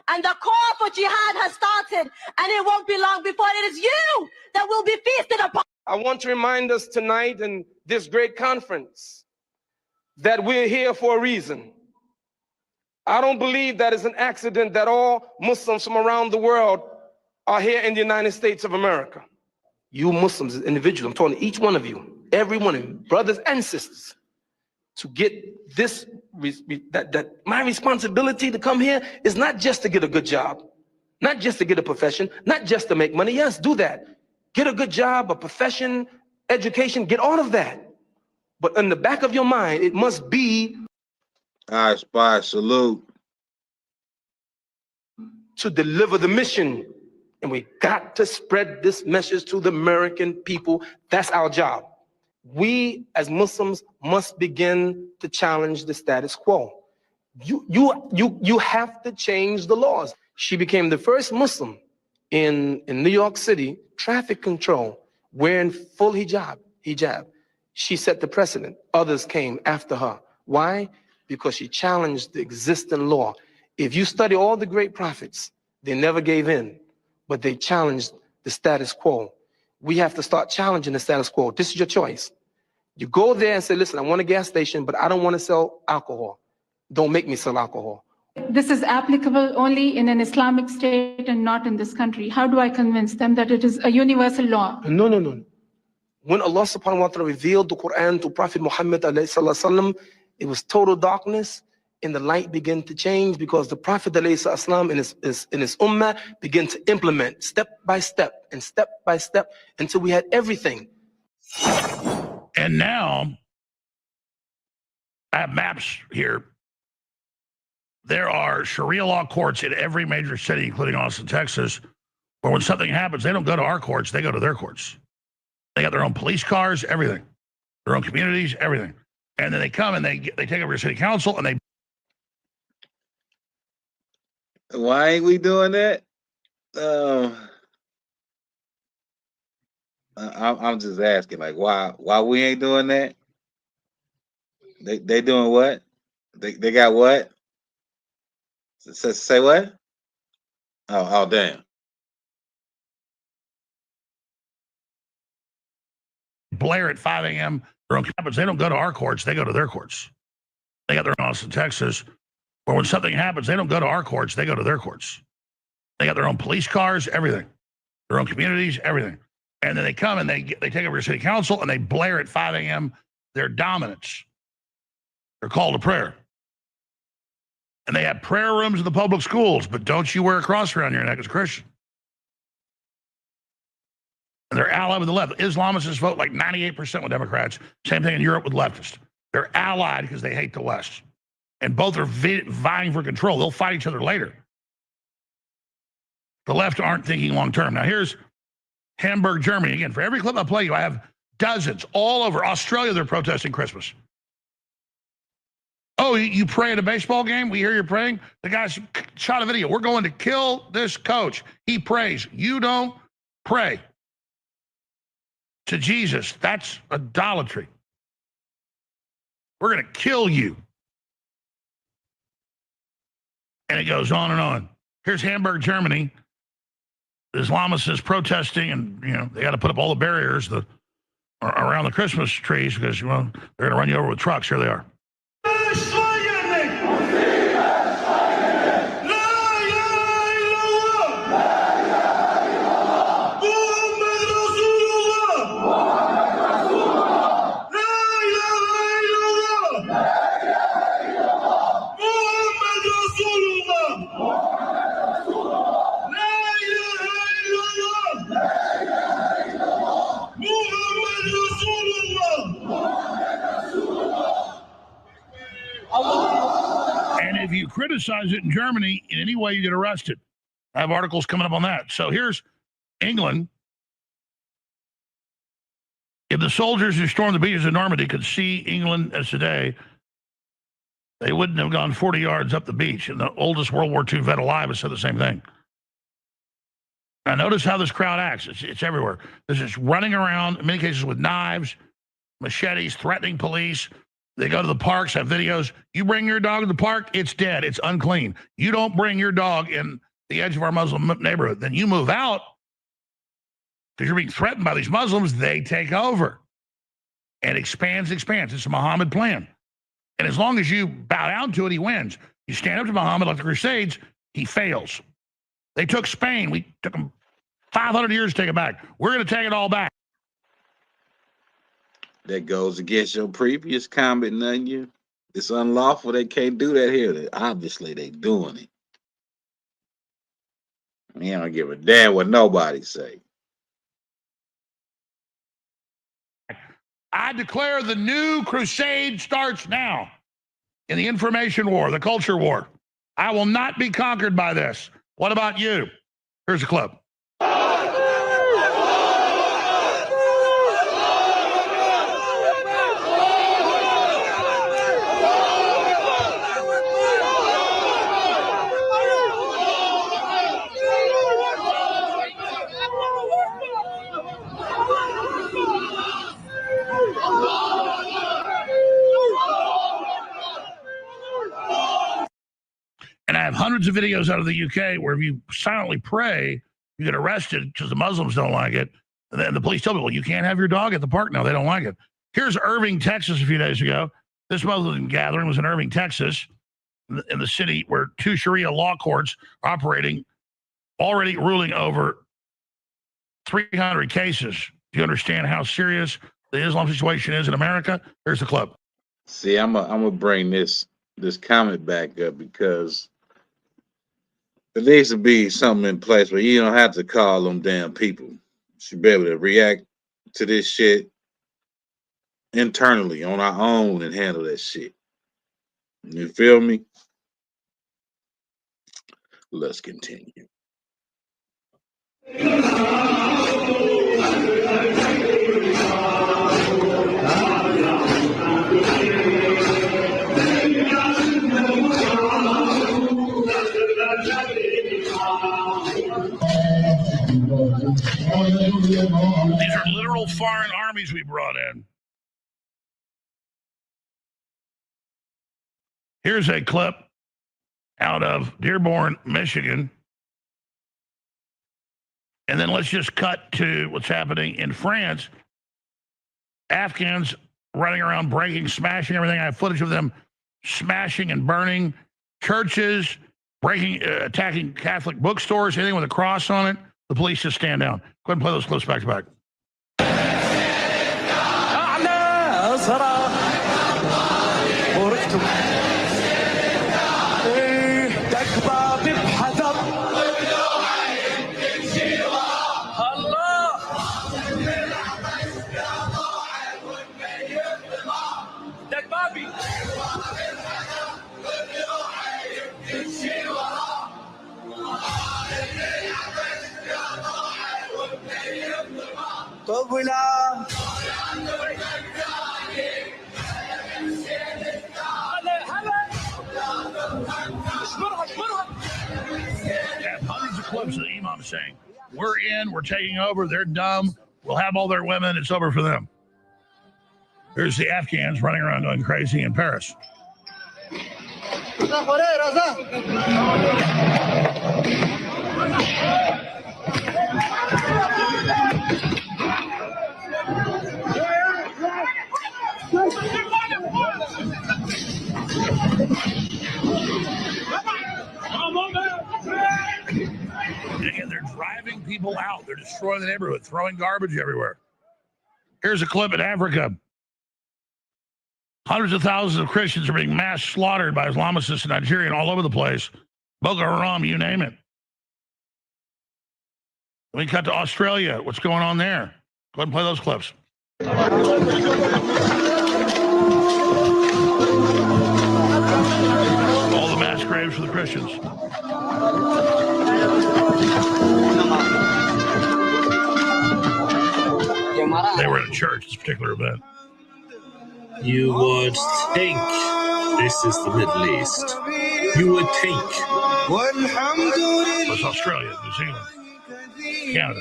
and the call for jihad has started, and it won't be long before it is you that will be feasted upon. I want to remind us tonight in this great conference that we're here for a reason. I don't believe that it's an accident that all Muslims from around the world are here in the United States of America. You Muslims as individuals, I'm talking to each one of you, every one of you, brothers and sisters, to get this, that my responsibility to come here is not just to get a good job, not just to get a profession, not just to make money. Yes, do that. Get a good job, a profession, education, get all of that. But in the back of your mind, it must be. All right, Spy, salute. To deliver the mission. And we got to spread this message to the American people. That's our job. We as Muslims must begin to challenge the status quo. You have to change the laws. She became the first Muslim in New York City, traffic control, wearing full hijab. She set the precedent. Others came after her. Why? Because she challenged the existing law. If you study all the great prophets, they never gave in, but they challenged the status quo. We have to start challenging the status quo. This is your choice. You go there and say, listen, I want a gas station, but I don't want to sell alcohol. Don't make me sell alcohol. This is applicable only in an Islamic state and not in this country. How do I convince them that it is a universal law? No. When Allah subhanahu wa ta'ala revealed the Quran to Prophet Muhammad alayhi sallam, it was total darkness, and the light began to change because the Prophet alayhi sallam in his ummah began to implement step by step until we had everything. And now, I have maps here. There are Sharia law courts in every major city, including Austin, Texas, where when something happens, they don't go to our courts, they go to their courts. They got their own police cars, everything. Their own communities, everything. And then they come and they take over your city council and they... Why ain't we doing that? I'm just asking, like, why we ain't doing that? They doing what? They got what? Say what? Oh, damn. Blair at 5 a.m. Their own campus. They don't go to our courts. They go to their courts. They got their own Austin, Texas, where when something happens, they don't go to our courts. They go to their courts. They got their own police cars, everything. Their own communities, everything. And then they come and they take over your city council and they blare at 5 a.m. their dominance. They're called to prayer. And they have prayer rooms in the public schools, but don't you wear a cross around your neck as a Christian. And they're allied with the left. Islamists vote like 98% with Democrats. Same thing in Europe with leftists. They're allied because they hate the West. And both are vying for control. They'll fight each other later. The left aren't thinking long term. Now here's Hamburg, Germany. Again, for every clip I play you, I have dozens all over. Australia, they're protesting Christmas. Oh, you pray at a baseball game? We hear you're praying? The guy shot a video. We're going to kill this coach. He prays. You don't pray to Jesus. That's idolatry. We're going to kill you. And it goes on and on. Here's Hamburg, Germany. The Islamists is protesting, and they got to put up all the barriers around the Christmas trees because they're going to run you over with trucks. Here they are. And if you criticize it in Germany in any way, you get arrested. I have articles coming up on that. So here's England. If the soldiers who stormed the beaches of Normandy could see England as today, they wouldn't have gone 40 yards up the beach. And the oldest World War II vet alive has said the same thing. Now, notice how this crowd acts. It's everywhere. There's just running around, in many cases with knives, machetes, threatening police. They go to the parks, have videos. You bring your dog to the park, it's dead. It's unclean. You don't bring your dog in the edge of our Muslim neighborhood. Then you move out because you're being threatened by these Muslims. They take over. And expands. It's a Muhammad plan. And as long as you bow down to it, he wins. You stand up to Muhammad like the Crusades, he fails. They took Spain. We took them 500 years to take it back. We're going to take it all back. That goes against your previous comment, Nunya. It's unlawful. They can't do that here. Obviously, they doing it. They don't give a damn what nobody say. I declare the new crusade starts now in the information war, the culture war. I will not be conquered by this. What about you? Here's a clip. And I have hundreds of videos out of the UK where if you silently pray, you get arrested because the Muslims don't like it. And then the police tell people, you can't have your dog at the park now. They don't like it. Here's Irving, Texas a few days ago. This Muslim gathering was in Irving, Texas, in the city where 2 Sharia law courts are operating, already ruling over 300 cases. Do you understand how serious the Islam situation is in America? Here's the clip. See, I'm gonna bring this comment back up because there needs to be something in place where you don't have to call them damn people. You should be able to react to this shit internally on our own and handle that shit. You feel me? Let's continue. These are literal foreign armies we brought in. Here's a clip out of Dearborn, Michigan. And then let's just cut to what's happening in France. Afghans running around, breaking, smashing everything. I have footage of them smashing and burning churches, breaking, attacking Catholic bookstores, anything with a cross on it. The police just stand down. Go ahead and play those clips back to back. Have hundreds of clips of the imam saying, we're in, we're taking over, they're dumb, we'll have all their women, it's over for them. Here's the Afghans running around going crazy in Paris. And they're driving people out. They're destroying the neighborhood, throwing garbage everywhere. Here's a clip in Africa. Hundreds of thousands of Christians are being mass slaughtered by Islamicists in Nigeria and all over the place. Boko Haram, you name it. Let me cut to Australia. What's going on there? Go ahead and play those clips. questions. They were at a church, this particular event. You would think this is the Middle East. You would think. It's Australia, New Zealand, Canada.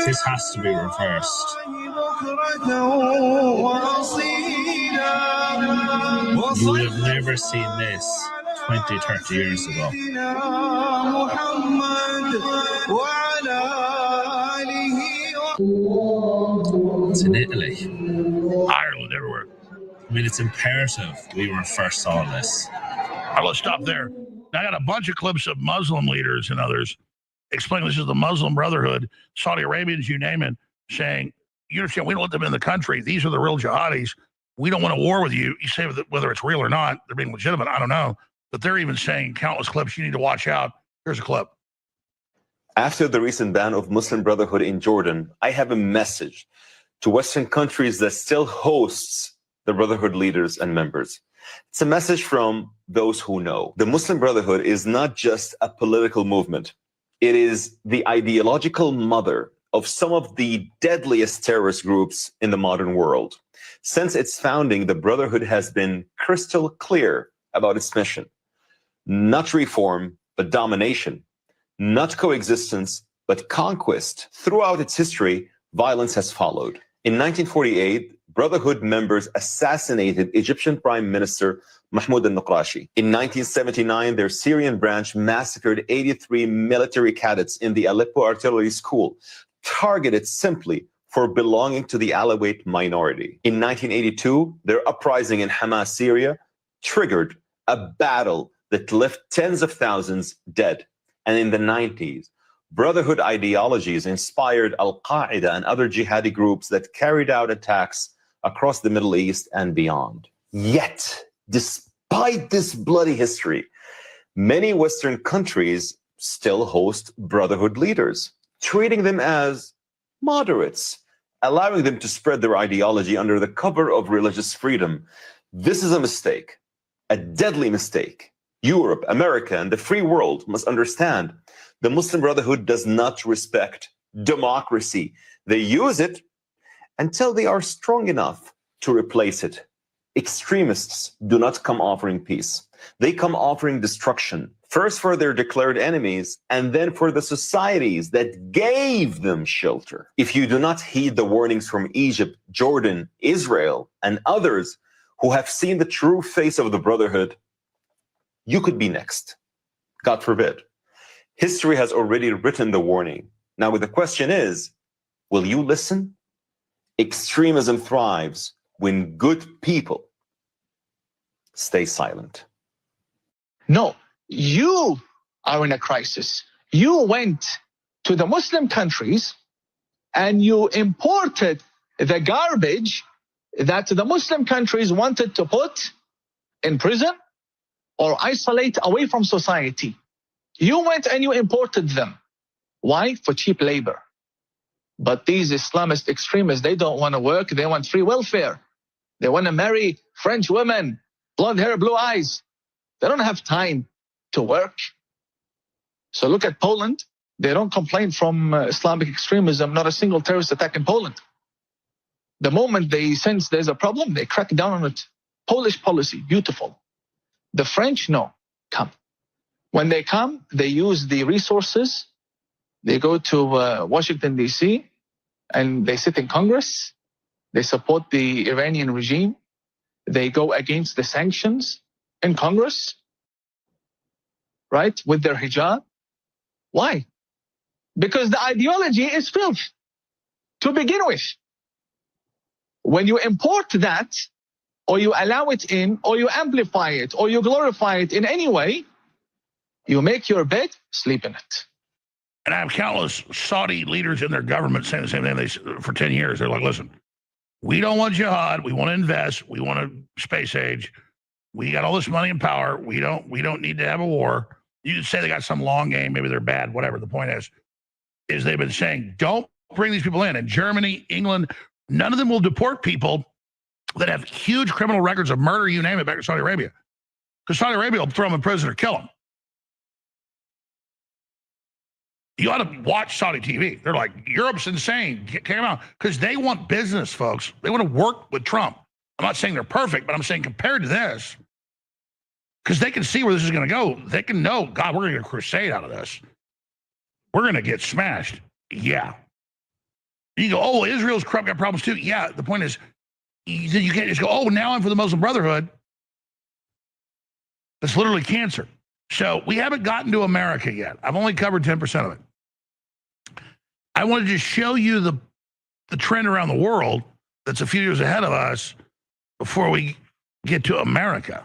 This has to be reversed. You would have never seen this 20, 30 years ago. It's in Italy. Ireland, everywhere. I mean, it's imperative we reverse all this. All right, let's stop there. Now, I got a bunch of clips of Muslim leaders and others explaining this is the Muslim Brotherhood, Saudi Arabians, you name it, saying, you understand, we don't let them in the country. These are the real jihadis. We don't want a war with you. You say whether it's real or not, they're being legitimate. I don't know. But they're even saying countless clips, you need to watch out. Here's a clip. After the recent ban of Muslim Brotherhood in Jordan, I have a message to Western countries that still hosts the Brotherhood leaders and members. It's a message from those who know. The Muslim Brotherhood is not just a political movement. It is the ideological mother of some of the deadliest terrorist groups in the modern world. Since its founding, the Brotherhood has been crystal clear about its mission. Not reform, but domination. Not coexistence, but conquest. Throughout its history, violence has followed. In 1948, Brotherhood members assassinated Egyptian Prime Minister Mahmoud al-Naqrashi. In 1979, their Syrian branch massacred 83 military cadets in the Aleppo Artillery School, targeted simply for belonging to the Alawite minority. In 1982, their uprising in Hama, Syria, triggered a battle that left tens of thousands dead. And in the 90s, Brotherhood ideologies inspired Al-Qaeda and other jihadi groups that carried out attacks across the Middle East and beyond. Yet, despite this bloody history, many Western countries still host Brotherhood leaders, treating them as moderates, allowing them to spread their ideology under the cover of religious freedom. This is a mistake, a deadly mistake. Europe, America, and the free world must understand the Muslim Brotherhood does not respect democracy. They use it until they are strong enough to replace it. Extremists do not come offering peace. They come offering destruction, first for their declared enemies, and then for the societies that gave them shelter. If you do not heed the warnings from Egypt, Jordan, Israel, and others who have seen the true face of the Brotherhood, you could be next. God forbid. History has already written the warning. Now, the question is, will you listen? Extremism thrives when good people stay silent. No, you are in a crisis. You went to the Muslim countries and you imported the garbage that the Muslim countries wanted to put in prison or isolate away from society. You went and you imported them. Why? For cheap labor. But these Islamist extremists, they don't want to work. They want free welfare. They want to marry French women, blonde hair, blue eyes. They don't have time to work. So look at Poland. They don't complain from Islamic extremism, not a single terrorist attack in Poland. The moment they sense there's a problem, they crack down on it. Polish policy, beautiful. The French, no, come. When they come, they use the resources. They go to Washington, D.C., and they sit in Congress. They support the Iranian regime. They go against the sanctions in Congress, right, with their hijab. Why? Because the ideology is filth to begin with. When you import that, or you allow it in, or you amplify it, or you glorify it in any way, you make your bed, sleep in it. And I have countless Saudi leaders in their government saying the same thing. For 10 years, they're like, listen, we don't want jihad. We want to invest. We want a space age. We got all this money and power. We don't need to have a war. You could say they got some long game. Maybe they're bad, whatever. The point is they've been saying, don't bring these people in. And Germany, England, none of them will deport people that have huge criminal records of murder, you name it, back to Saudi Arabia. because Saudi Arabia will throw him in prison or kill him. You ought to watch Saudi TV. They're like, Europe's insane. Take them out. Because they want business, folks. They want to work with Trump. I'm not saying they're perfect, but I'm saying compared to this, because they can see where this is going to go. They can know, God, we're going to get a crusade out of this. We're going to get smashed. Yeah. You go, oh, Israel's corrupt, got problems too. Yeah, the point is, you can't just go, oh, now I'm for the Muslim Brotherhood. That's literally cancer. So we haven't gotten to America yet. I've only covered 10% of it. I wanted to show you the trend around the world that's a few years ahead of us before we get to America.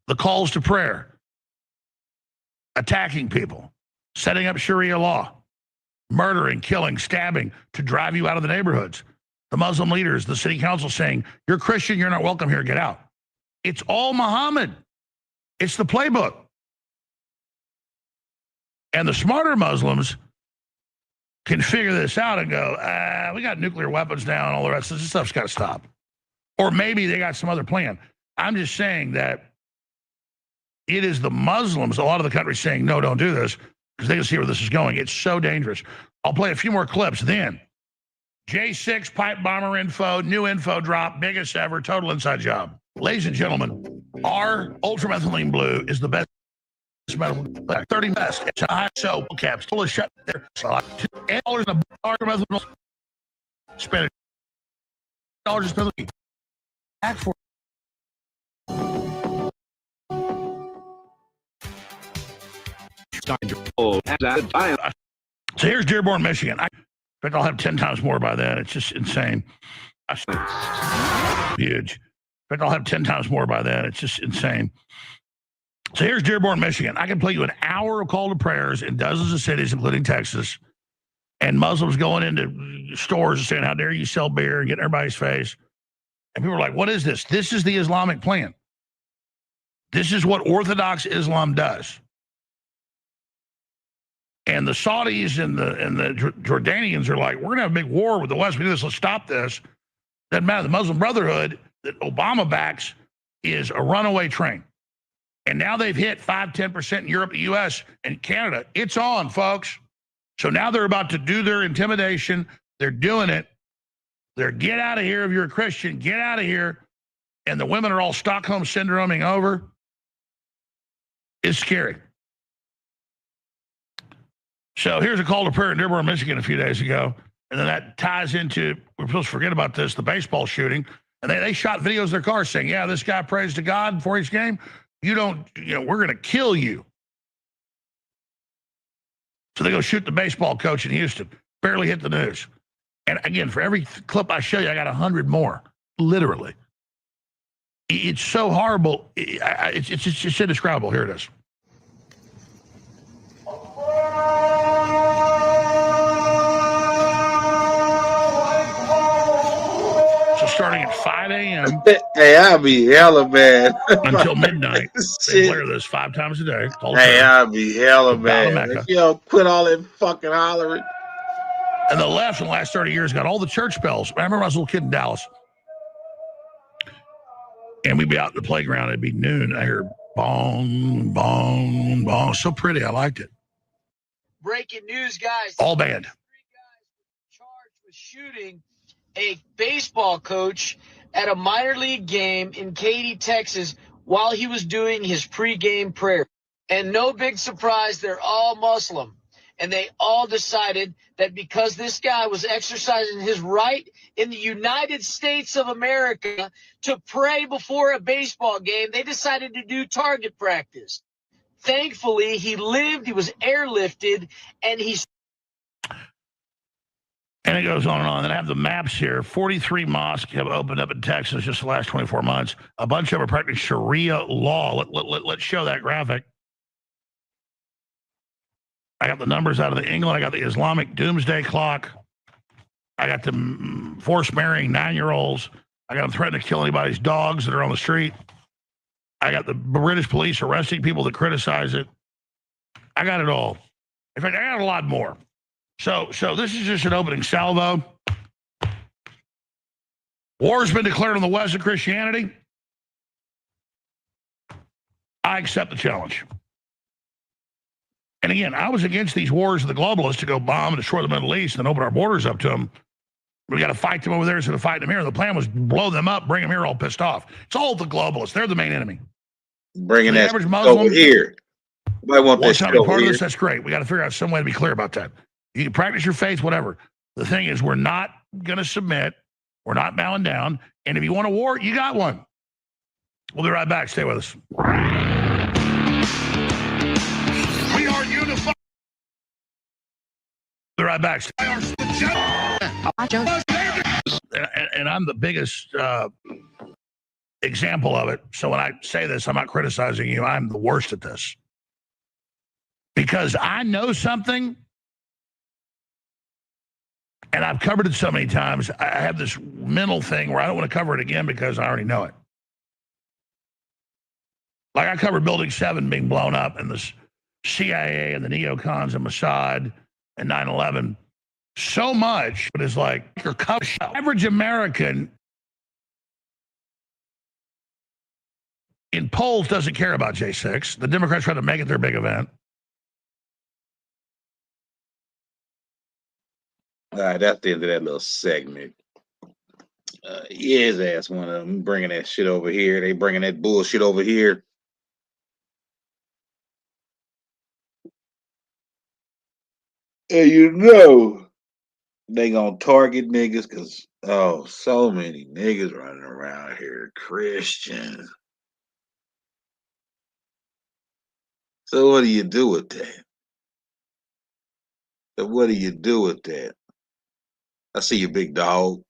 The calls to prayer, attacking people, setting up Sharia law, murdering, killing, stabbing to drive you out of the neighborhoods. The Muslim leaders, the city council saying, you're Christian, you're not welcome here, get out. It's all Muhammad. It's the playbook. And the smarter Muslims can figure this out and go, we got nuclear weapons now and all the rest of this stuff's got to stop. Or maybe they got some other plan. I'm just saying that it is the Muslims, a lot of the countries saying, no, don't do this, because they can see where this is going. It's so dangerous. I'll play a few more clips then. J6 pipe bomber info, new info drop, biggest ever, total inside job. Ladies and gentlemen, our ultramethylene blue is the best metal, 30 best. It's a high soap caps, full of shut there. $8 in a bar methanol. Spend $1 just spend it. Act for So here's Dearborn, Michigan. In fact, I'll have 10 times more by then. It's just insane. Huge. In fact, I'll have 10 times more by then. It's just insane. So here's Dearborn, Michigan. I can play you an hour of call to prayers in dozens of cities, including Texas, and Muslims going into stores and saying, how dare you sell beer and get in everybody's face. And people are like, what is this? This is the Islamic plan. This is what Orthodox Islam does. And the Saudis and the Jordanians are like, we're going to have a big war with the West. We do this. Let's stop this. Doesn't matter. The Muslim Brotherhood that Obama backs is a runaway train. And now they've hit 5-10% in Europe, the U.S., and Canada. It's on, folks. So now they're about to do their intimidation. They're doing it. They're get out of here if you're a Christian. Get out of here. And the women are all Stockholm syndroming over. It's scary. So here's a call to prayer in Dearborn, Michigan a few days ago. And then that ties into, we're supposed to forget about this, the baseball shooting. And they shot videos of their cars saying, yeah, this guy prays to God before each game. We're going to kill you. So they go shoot the baseball coach in Houston. Barely hit the news. And again, for every clip I show you, I got 100 more. Literally. It's so horrible. It's just indescribable. Here it is. Starting at 5 a.m. Hey, I'll be hella mad. Until midnight. They blare this 5 times a day. Hey, I'll be hella mad. If you don't quit all that fucking hollering. And the left in the last 30 years got all the church bells. I remember when I was a little kid in Dallas. And we'd be out in the playground. It'd be noon. I hear bong, bong, bong. So pretty. I liked it. Breaking news, guys. All band. 3 guys were charged with shooting a baseball coach at a minor league game in Katy, Texas, while he was doing his pregame prayer. And no big surprise, they're all Muslim. And they all decided that because this guy was exercising his right in the United States of America to pray before a baseball game, they decided to do target practice. Thankfully, he lived, he was airlifted, and he's... And it goes on and on. And I have the maps here. 43 mosques have opened up in Texas just the last 24 months. A bunch of them are practicing Sharia law. Let's show that graphic. I got the numbers out of the England. I got the Islamic doomsday clock. I got them forced marrying 9-year-olds. I got them threatening to kill anybody's dogs that are on the street. I got the British police arresting people that criticize it. I got it all. In fact, I got a lot more. So this is just an opening salvo. War has been declared on the West of Christianity. I accept the challenge. And again, I was against these wars of the globalists to go bomb and destroy the Middle East and open our borders up to them. We got to fight them over there instead of fighting them here. The plan was blow them up, bring them here all pissed off. It's all the globalists. They're the main enemy. Bringing the that average Muslim over here. Nobody want that wants shit to be over part of here. this. That's great. We got to figure out some way to be clear about that. You can practice your faith, whatever. The thing is, we're not going to submit. We're not bowing down. And if you want a war, you got one. We'll be right back. Stay with us. We are unified. We'll be right back. And I'm the biggest example of it. So when I say this, I'm not criticizing you. I'm the worst at this. Because I know something, and I've covered it so many times, I have this mental thing where I don't want to cover it again because I already know it. Like I covered Building 7 being blown up and the CIA and the neocons and Mossad and 9/11 so much, but it's like your average American in polls doesn't care about J6. The Democrats try to make it their big event. All right, that's the end of that little segment. His ass one of them bringing that shit over here. They bringing that bullshit over here. And you know they gonna target niggas because, oh, so many niggas running around here, Christians. So what do you do with that? I see you, big dog.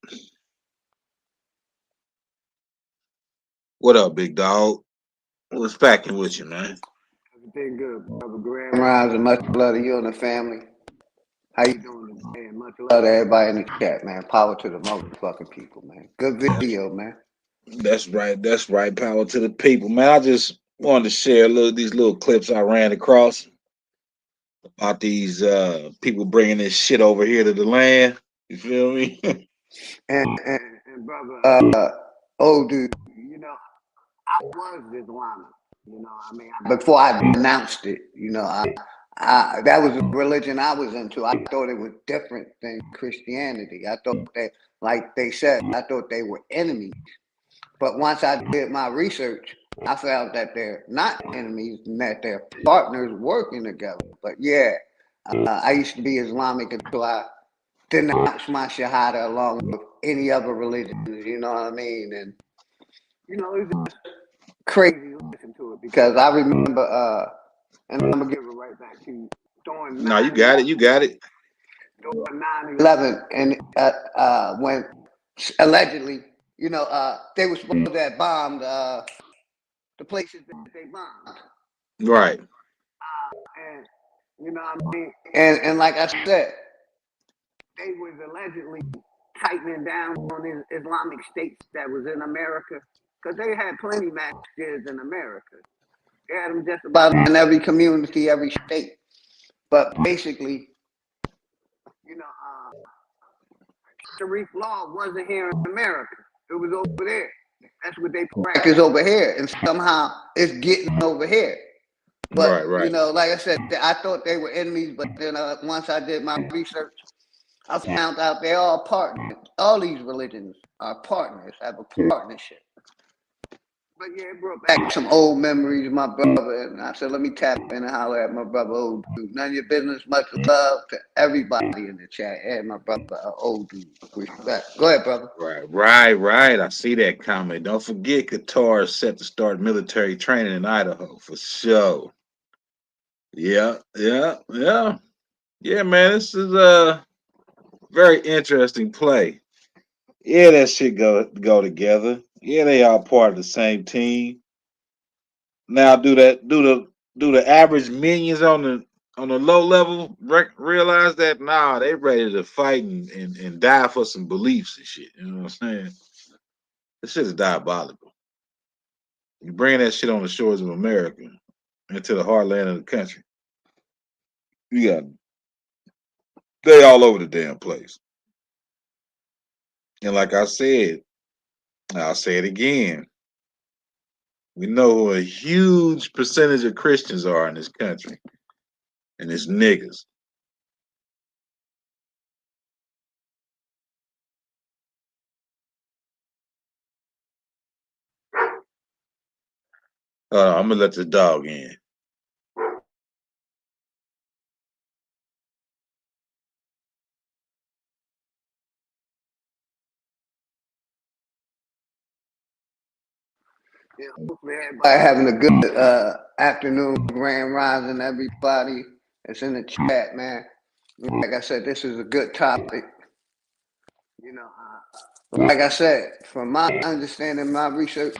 What up, big dog? What's packing with you, man? Everything good, brother. Grand Rising, much love to you and the family. How you doing today? And much love to everybody in the chat, man. Power to the motherfucking people, man. Good video, man. That's right. That's right. Power to the people, man. I just wanted to share these little clips I ran across about these people bringing this shit over here to the land. You feel me? and brother, old dude, you know, I was Islamic. You know, I mean, before I denounced it, you know, that was a religion I was into. I thought it was different than Christianity. I thought that, like they said, I thought they were enemies. But once I did my research, I found that they're not enemies and that they're partners working together. But yeah, I used to be Islamic until I denounced my Shahada along with any other religions, you know what I mean? And, you know, it's just crazy to listen to it because I remember, and I'm going to give it right back to you. No, you got it. You got it. During 9/11, and when allegedly, you know, they were supposed to have bombed the places that they bombed. Right. And, you know what I mean? And like I said, they was allegedly tightening down on these Islamic states that was in America because they had plenty of masjids in America. They had them just about in every community, every state. But basically, you know, Sharif law wasn't here in America. It was over there. That's what they practice over here. And somehow it's getting over here. But, right. You know, like I said, I thought they were enemies. But then once I did my research, I found out they're all partners. All these religions are partners, have a partnership. But yeah, it brought back some old memories of my brother. And I said, let me tap in and holler at my brother, old dude. None of your business. Much love to everybody in the chat. And my brother, old dude. Respect. Go ahead, brother. Right. I see that comment. Don't forget, Qatar is set to start military training in Idaho for sure. Yeah, man. This is a very interesting play. Yeah, that shit go together. Yeah, they all part of the same team. Now, do the average minions on the low level realize that? Nah, they ready to fight and die for some beliefs and shit. You know what I'm saying? This shit is diabolical. You bring that shit on the shores of America into the heartland of the country. You got they all over the damn place. And like I said, I'll say it again. We know who a huge percentage of Christians are in this country, and it's niggas. I'm gonna let the dog in. Hopefully everybody having a good afternoon, grand rising, everybody that's in the chat, man. Like I said, this is a good topic. You know, like I said, from my understanding, my research,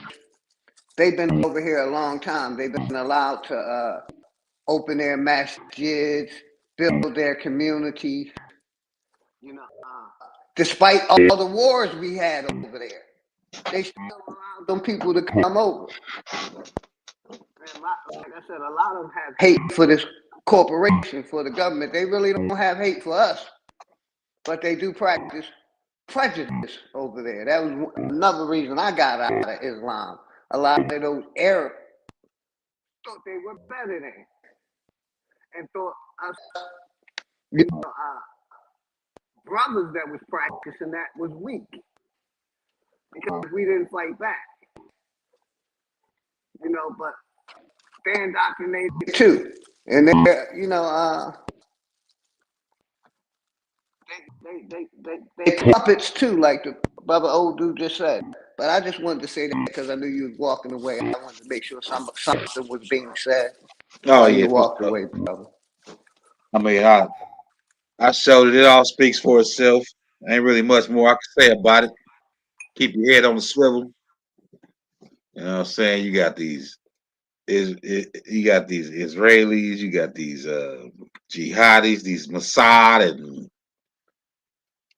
they've been over here a long time. They've been allowed to open their masjids, build their communities. You know, despite all the wars we had over there, they still allowed them people to come over. And like I said, a lot of them have hate for this corporation, for the government. They really don't have hate for us, but they do practice prejudice over there. That was another reason I got out of Islam. A lot of those Arabs thought they were better than, and thought us, you know, brothers that was practicing that was weak because we didn't fight back. You know, but they're indoctrinated too, and they're, you know, they puppets too, like the brother old dude just said. But I just wanted to say that because I knew you was walking away. I wanted to make sure something was being said. Oh yeah, you walked away, brother. I mean, I showed it all speaks for itself. Ain't really much more I can say about it. Keep your head on the swivel. You know what I'm saying? You got these Israelis, you got these jihadis, these Mossad, and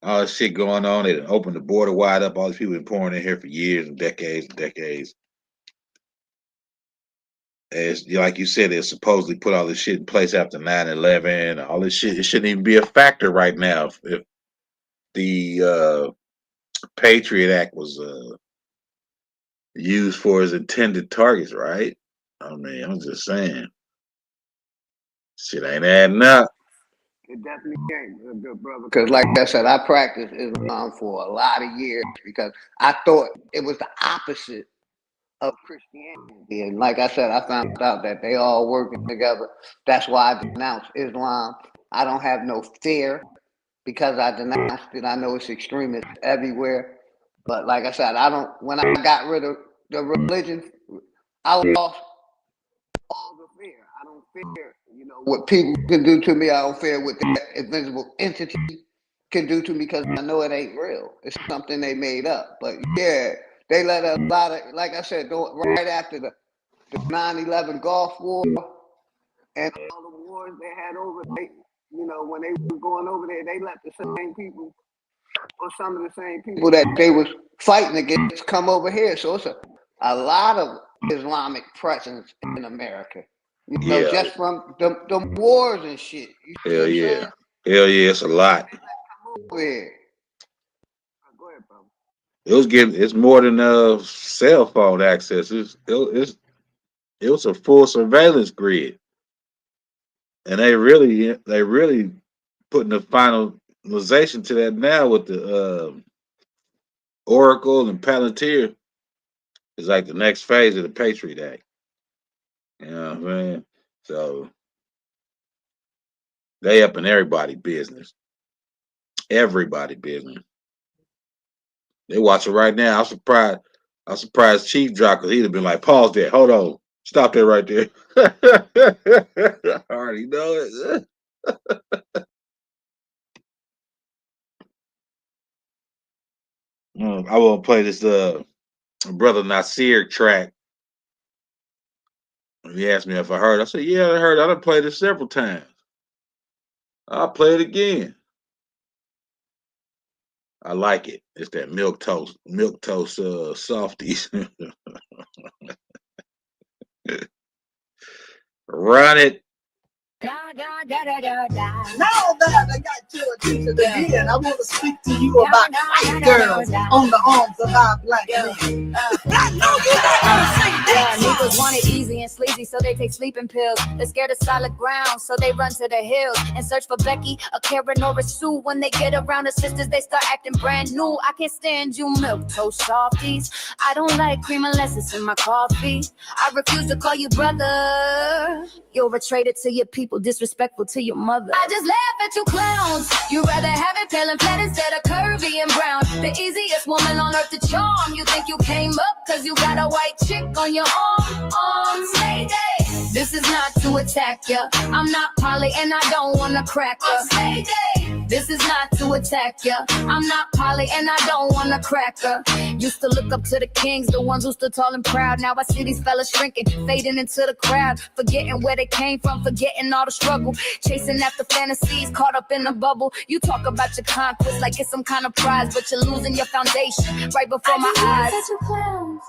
all this shit going on. They opened the border wide up. All these people been pouring in here for years and decades and decades. As like you said, they supposedly put all this shit in place after 9/11. All this shit, it shouldn't even be a factor right now. If the Patriot Act was used for its intended targets, right? I mean, I'm just saying, shit ain't adding up. It definitely ain't, good brother. Because like I said, I practiced Islam for a lot of years because I thought it was the opposite of Christianity. And like I said, I found out that they all working together. That's why I denounced Islam. I don't have no fear because I denounced it. I know it's extremists everywhere. But like I said, when I got rid of the religion, I lost all the fear. I don't fear, you know, what people can do to me. I don't fear what that invisible entity can do to me because I know it ain't real. It's something they made up. But yeah, they let a lot of, like I said, right after the 9/11 Gulf War and all the wars they had over there, you know, when they were going over there, they let the same people, or some of the same people that they was fighting against, come over here. So it's a lot of Islamic presence in America. You know, just from the wars and shit. Hell yeah. Hell yeah, it's a lot. Go ahead, brother. It's more than cell phone access. It was a full surveillance grid. And they really putting the finalization to that now with the Oracle and Palantir. It's like the next phase of the Patriot Act. You know what I'm saying? So they up in everybody's business. Everybody business. They watching right now. I'm surprised Chief dropped because he'd have been like, pause there. Hold on. Stop that right there. I already know it. I want to play this Brother Nasir track. He asked me if I heard. I said, yeah, I heard. I done played it several times. I'll play it again. I like it. It's that milk toast softies. Run it. Now that I got your attention again, I want to speak to you about white girls on the arms of our black men. I know you don't want to say this. being sleazy, so they take sleeping pills. They're scared of solid ground, so they run to the hills and search for Becky, a Karen, or a Sue. When they get around the sisters, they start acting brand new. I can't stand you milk toast softies. I don't like cream unless it's in my coffee. I refuse to call you brother. You're a traitor to your people, disrespectful to your mother. I just laugh at you clowns. You rather have it pale and flat instead of curvy and brown. The easiest woman on earth to charm. You think you came up cause you got a white chick on your arm. On Slay Day. This is not to attack ya. I'm not Polly and I don't wanna crack ya. On Slay Day. This is not to attack ya. I'm not Polly and I don't wanna crack her. Used to look up to the kings, the ones who stood tall and proud. Now I see these fellas shrinking, fading into the crowd, forgetting where they came from, forgetting all the struggle, chasing after fantasies, caught up in a bubble. You talk about your conquest like it's some kind of prize, but you're losing your foundation right before my eyes. Such a clowns.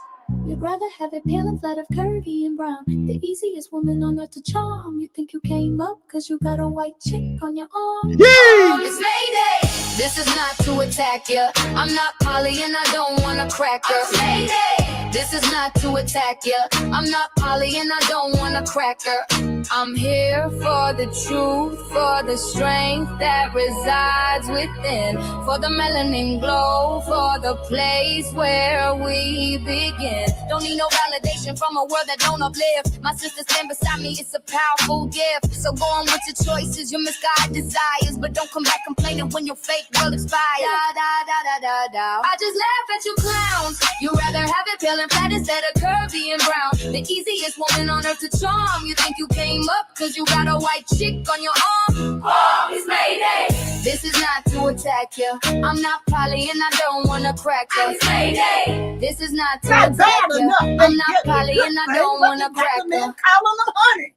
You'd rather have it pale and flat of curvy and brown. The easiest woman on earth to charm. You think you came up cause you got a white chick on your arm. It's Mayday. This is not to attack ya. I'm not Polly and I don't wanna crack her. Mayday. This is not to attack ya. I'm not Polly and I don't wanna crack her. I'm here for the truth, for the strength that resides within, for the melanin glow, for the place where we begin. Don't need no validation from a world that don't uplift. My sister stand beside me, it's a powerful gift. So go on with your choices, your misguided desires, but don't come back complaining when your fake will expire. Da, da, da, da, da, da. I just laugh at you clowns. You rather have it pale and flat instead of curvy and brown. The easiest woman on earth to charm. You think you came up cause you got a white chick on your arm. Oh, it's Mayday. This is not to attack ya. I'm not Polly and I don't wanna crack ya. It's Mayday. This is not to attack ya. I'm not Polly and I don't wanna crack ya. Calling them honey.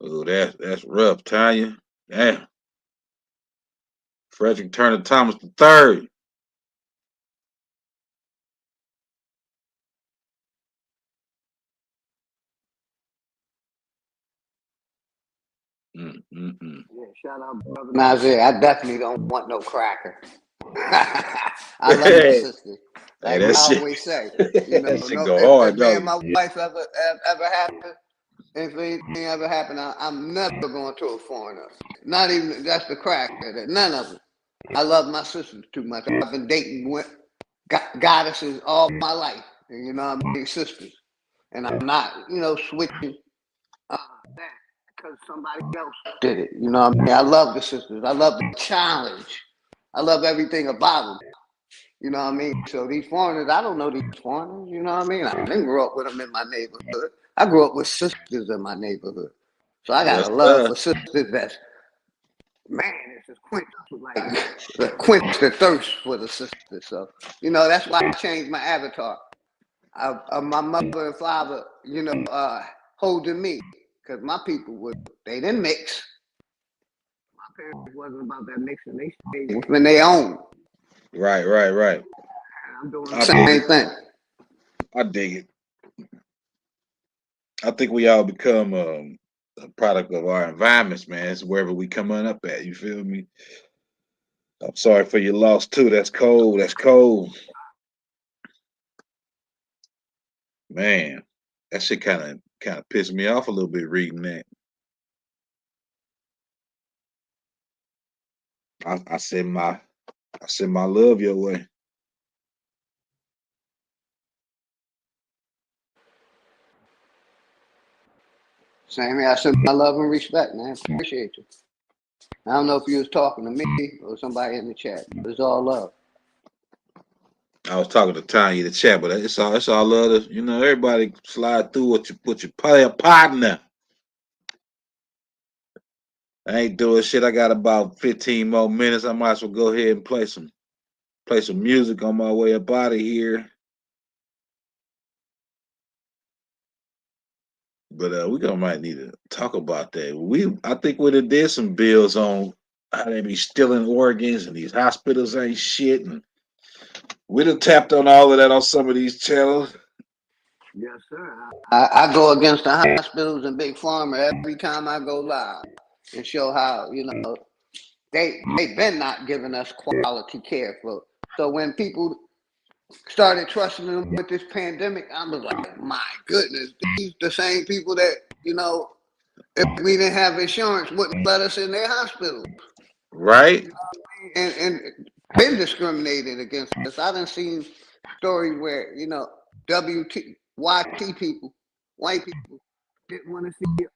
Oh, that's rough, Tanya. Damn. Frederick Turner Thomas III. Yeah, shout out, brother Nazir. I definitely don't want no cracker. I love my sister. Like I always say, you know, that shit go hard, if me and my though. wife ever happen, if anything ever happen, I'm never going to a foreigner. Not even that's the cracker. None of it. I love my sisters too much. I've been dating goddesses all my life, and you know, I'm being sisters, and I'm not, you know, switching that because somebody else did it. You know what I mean? I love the sisters. I love the challenge. I love everything about them. You know what I mean? So these foreigners, I don't know these foreigners. You know what I mean? I didn't grow up with them in my neighborhood. I grew up with sisters in my neighborhood. So I got a love for sisters that's, man, it's just quench the thirst for the sisters. So, you know, that's why I changed my avatar. My mother and father, you know, holding me. Because my people, they didn't mix. My parents wasn't about that mixing. They stayed within their own. Right. I'm doing the same thing. I dig it. I think we all become a product of our environments, man. It's wherever we come on up at. You feel me? I'm sorry for your loss too. That's cold. Man, that shit kind of pissed me off a little bit reading that. I send my love your way. Same here. I send my love and respect, man. Appreciate you. I don't know if you was talking to me or somebody in the chat. It's all love. I was talking to Tanya in the chat, but it's all love. You know, everybody slide through what you put your partner. I ain't doing shit. I got about 15 more minutes. I might as well go ahead and play some music on my way up out of here. But we might need to talk about that. I think we did some bills on how they be stealing organs and these hospitals ain't shit, and we done tapped on all of that on some of these channels. Yes, sir. I go against the hospitals and Big Pharma every time I go live and show how, you know, they've been not giving us quality care for. So when people started trusting them with this pandemic, I was like, my goodness, these the same people that, you know, if we didn't have insurance, wouldn't let us in their hospitals. Right. You know what I mean? And been discriminated against us. I done seen stories where, you know, YT people, white people, didn't want to see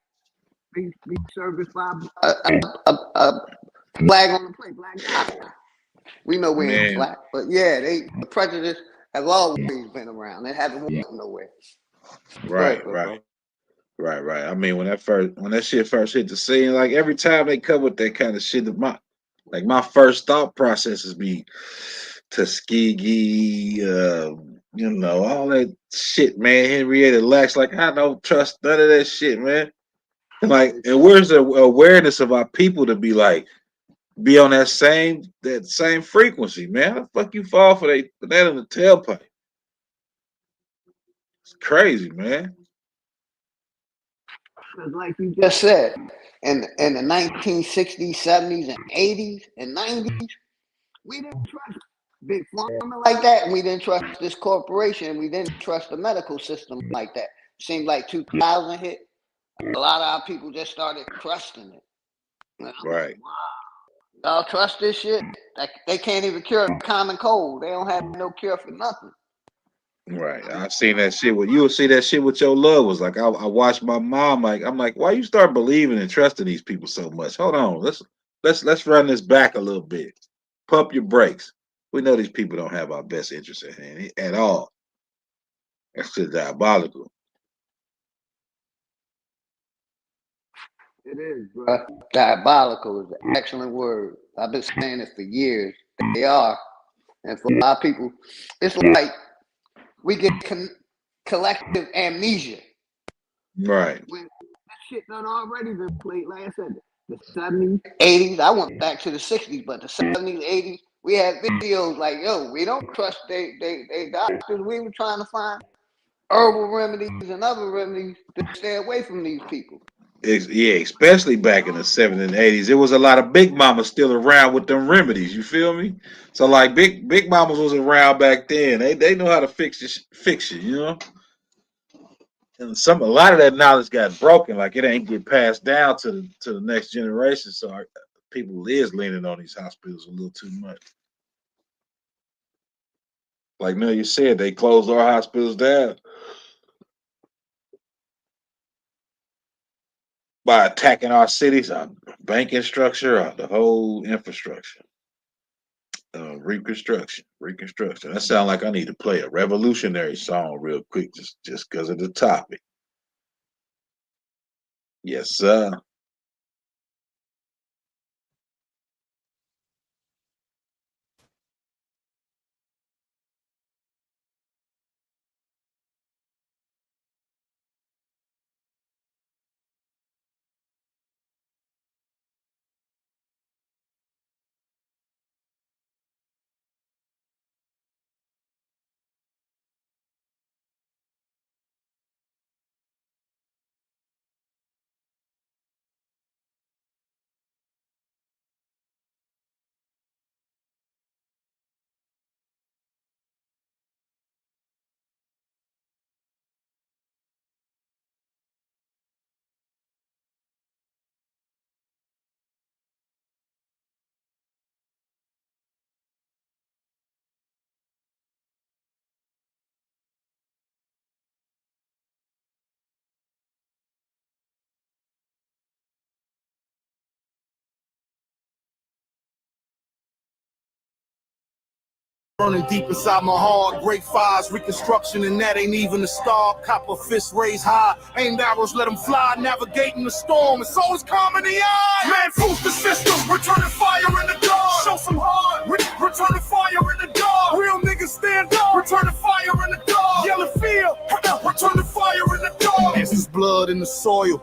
be serviced by a flag on the plate, black doctor. We know we ain't black, but yeah, the prejudice has always been around. It hasn't went nowhere. Right. I mean, when that shit first hit the scene, like every time they come with that kind of shit, my first thought processes be Tuskegee, you know, all that shit, man. Henrietta Lacks, like I don't trust none of that shit, man. Like, and where's the awareness of our people to be like, be on that same frequency, man? How the fuck you fall for that in the tailpipe? It's crazy, man. Because like you just said, in the 1960s, 70s, and 80s, and 90s, we didn't trust big pharma like that, and we didn't trust this corporation, and we didn't trust the medical system like that. Seemed like 2000 hit, a lot of our people just started trusting it. Right. Wow. Y'all trust this shit? Like, they can't even cure a common cold. They don't have no cure for nothing. Right. I've seen that shit. You'll see that shit with your loved ones. Like I watched my mom. Like I'm like, why you start believing and trusting these people so much? Hold on. Let's run this back a little bit. Pump your brakes. We know these people don't have our best interests at hand at all. That's just diabolical. It is, bro. Diabolical is an excellent word. I've been saying it for years. They are. And for a lot of people, it's like we get collective amnesia. Right. When that shit done already been played, like I said, the 70s, 80s. I went back to the 60s, but the 70s, 80s, we had videos like, yo, we don't trust they doctors. We were trying to find herbal remedies and other remedies to stay away from these people. Yeah, especially back in the 70s and 80s. There was a lot of big mamas still around with them remedies. You feel me? So like big mamas was around back then. They know how to fix it, you know? And a lot of that knowledge got broken. Like it ain't get passed down to the next generation. So people is leaning on these hospitals a little too much. Like you said, they closed our hospitals down by attacking our cities, our banking structure, the whole infrastructure. Reconstruction. That sounds like I need to play a revolutionary song real quick just because of the topic. Yes, sir. Burning deep inside my heart, great fires, reconstruction, and that ain't even a star. Copper fist raised high, aimed arrows, let them fly, navigating the storm. It's always calm in the eye. Man, proof the system, returning fire in the dark. Show some heart, returning fire in the dark. Real niggas stand up, returning fire in the dark. Yellow field, returning fire in the dark. This is blood in the soil.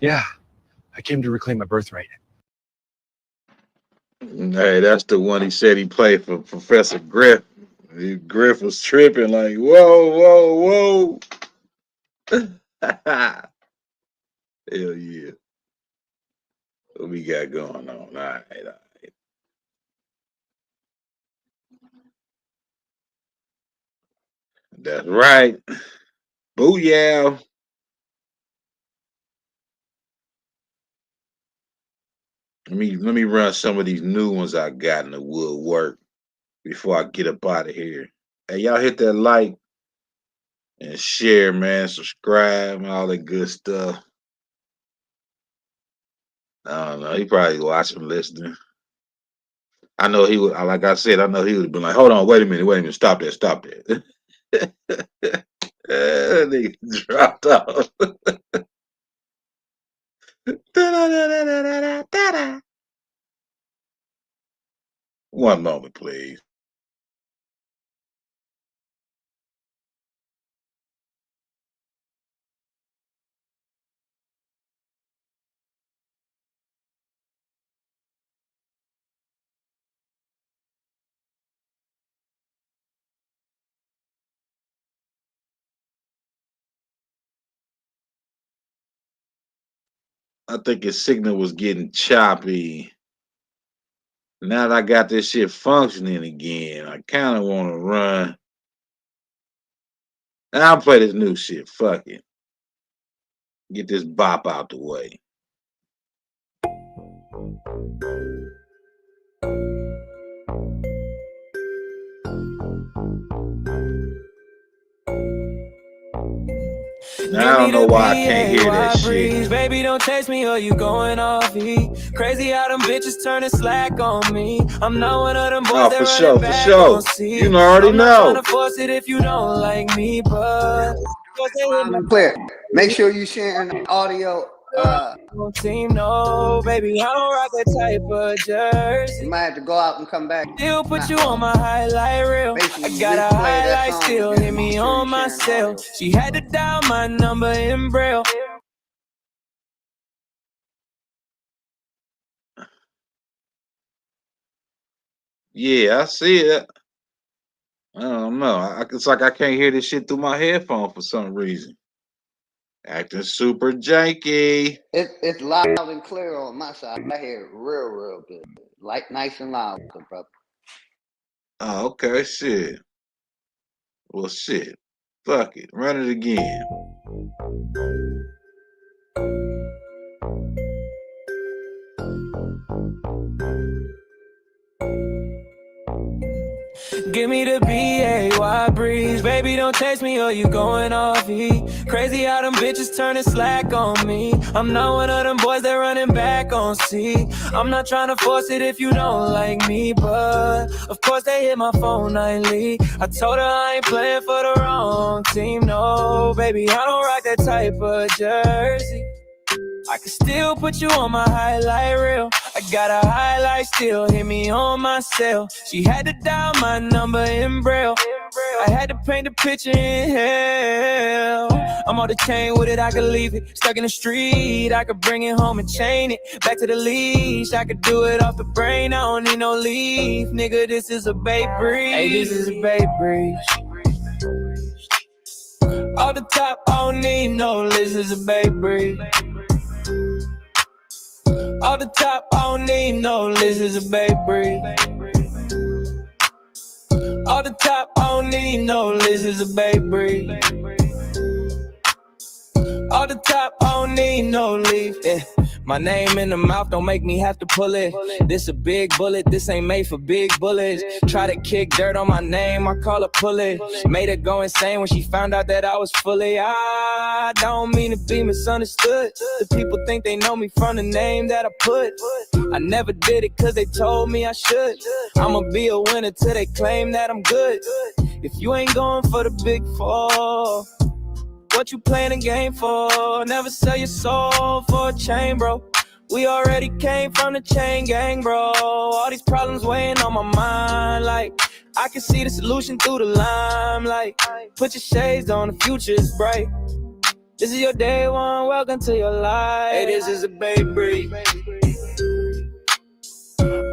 Yeah, I came to reclaim my birthright. Hey, that's the one he said he played for Professor Griff. Griff was tripping like, whoa, whoa. Hell yeah. What we got going on? All right. That's right. Booyah. Let me run some of these new ones I got in the woodwork before I get up out of here. Hey, y'all hit that like and share, man. Subscribe and all that good stuff. I don't know. He probably watching, listening. I know he would. Like I said, I know he would have been like, "Hold on, wait a minute, stop that." They dropped off. One moment, please. I think his signal was getting choppy. Now that I got this shit functioning again, I kind of want to run. I'll play this new shit. Fuck it. Get this bop out the way. Now, I don't know why I can't hear that shit. Baby, don't text me or you going off E. Crazy how them bitches turning slack on me. I'm not one of them boys that for sure, running for back sure. on C. You already I'm know. not trying to force it if you don't like me, but Clear. Make sure you sharing the audio. Team, no, baby, I don't rock that type of jersey. You might have to go out and come back. Still put you on my highlight reel. I got a highlight still, hit me on my cell. She had to dial my number in Braille. Yeah, I see it. I don't know. It's like I can't hear this shit through my headphone for some reason. Acting super janky. It's loud and clear on my side. I hear it real good. Like nice and loud, brother. Oh, okay, shit. Well, shit. Fuck it. Run it again. Give me the B-A-Y breeze. Baby, don't text me or you going off E. Crazy how them bitches turning slack on me. I'm not one of them boys that running back on C. I'm not trying to force it if you don't like me, but of course they hit my phone nightly. I told her I ain't playing for the wrong team, no. Baby, I don't rock that type of jersey. I can still put you on my highlight reel. I got a highlight still, hit me on my cell. She had to dial my number in Braille. I had to paint the picture in hell. I'm on the chain with it, I could leave it. Stuck in the street, I could bring it home and chain it. Back to the leash, I could do it off the brain. I don't need no leaf, nigga, this is a Bay Breeze. Hey, this is a Bay Breeze. Off the top, I don't need no, this is a Bay Breeze. Off the top, I don't need no, this is a Bay Breeze. Off the top, I don't need no, this is a Bay Breeze. Off the top, I don't need no leaf. Yeah. My name in the mouth don't make me have to pull it. This a big bullet, this ain't made for big bullets. Try to kick dirt on my name, I call her pull it. Made her go insane when she found out that I was fully. I don't mean to be misunderstood. The people think they know me from the name that I put. I never did it cause they told me I should. I'ma be a winner till they claim that I'm good. If you ain't going for the big four, what you playing a game for? Never sell your soul for a chain, bro. We already came from the chain gang, bro. All these problems weighing on my mind, like I can see the solution through the limelight. Put your shades on, the future is bright. This is your day one, welcome to your life. Hey, this is a baby.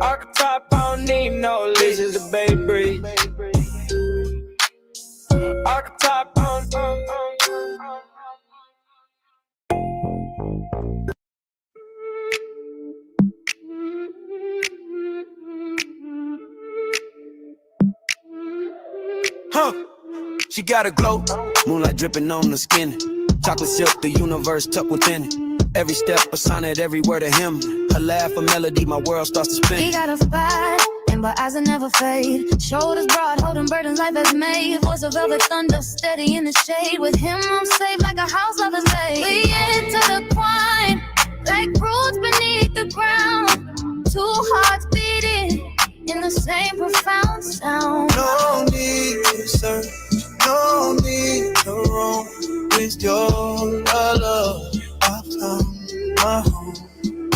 Archetype, I don't need no leash. This is a baby. Archetype, I don't She got a glow, moonlight dripping on the skin. Chocolate silk, the universe tucked within it. Every step a sonnet, every word a hymn. Her laugh a melody, my world starts to spin. He got a spot, and but eyes will never fade. Shoulders broad, holding burdens life has made. Voice of velvet thunder, steady in the shade. With him I'm safe like a house of his made. We intertwine, like roots beneath the ground. Two hearts beating in the same profound sound. No need to search, no need to roam. With your love, I found my home.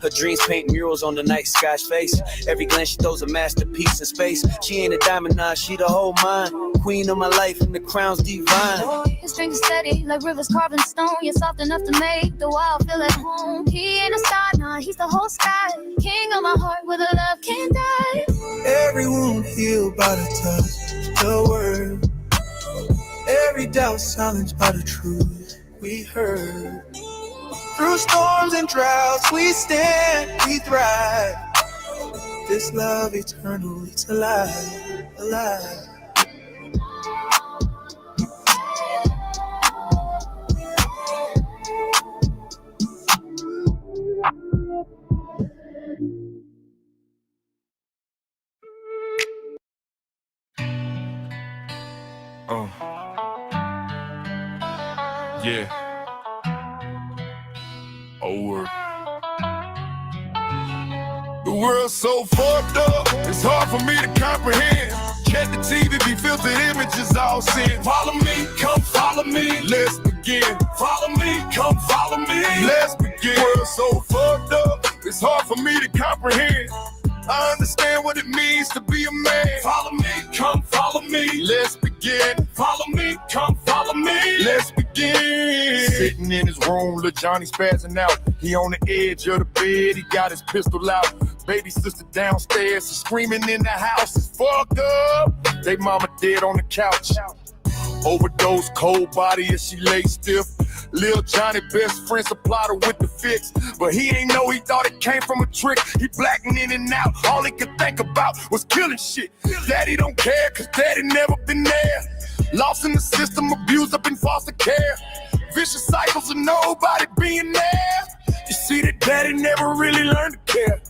Her dreams paint murals on the night sky's face. Every glance she throws a masterpiece in space. She ain't a diamond, nah, she the whole mine. Queen of my life and the crown's divine. His strength is steady like rivers carved in stone. You're soft enough to make the wild feel at home. He ain't a star, nah, he's the whole sky. King of my heart where the love can't die. Every wound healed by the touch, the word. Every doubt silenced by the truth we heard. Through storms and droughts we stand, we thrive. This love eternal, it's alive, alive. Yeah. Over. The world's so fucked up, it's hard for me to comprehend. Check the TV, be filtered images all sin. Follow me, come follow me, let's begin. Follow me, come follow me, let's begin. The world's so fucked up, it's hard for me to comprehend. I understand what it means to be a man. Follow me, come follow me, let's begin. Follow me, come follow me, let's begin. Sitting in his room, little Johnny spazzing out. He on the edge of the bed, he got his pistol out. Baby sister downstairs, she's screaming in the house. It's fucked up. They mama dead on the couch. Overdose, cold body as she lay stiff. Lil Johnny best friend supplied her with the fix, but he ain't know, he thought it came from a trick. He blacking in and out, all he could think about was killing shit. Daddy don't care, cause daddy never been there. Lost in the system, abused up in foster care. Vicious cycles of nobody being there. You see that daddy never really learned to care.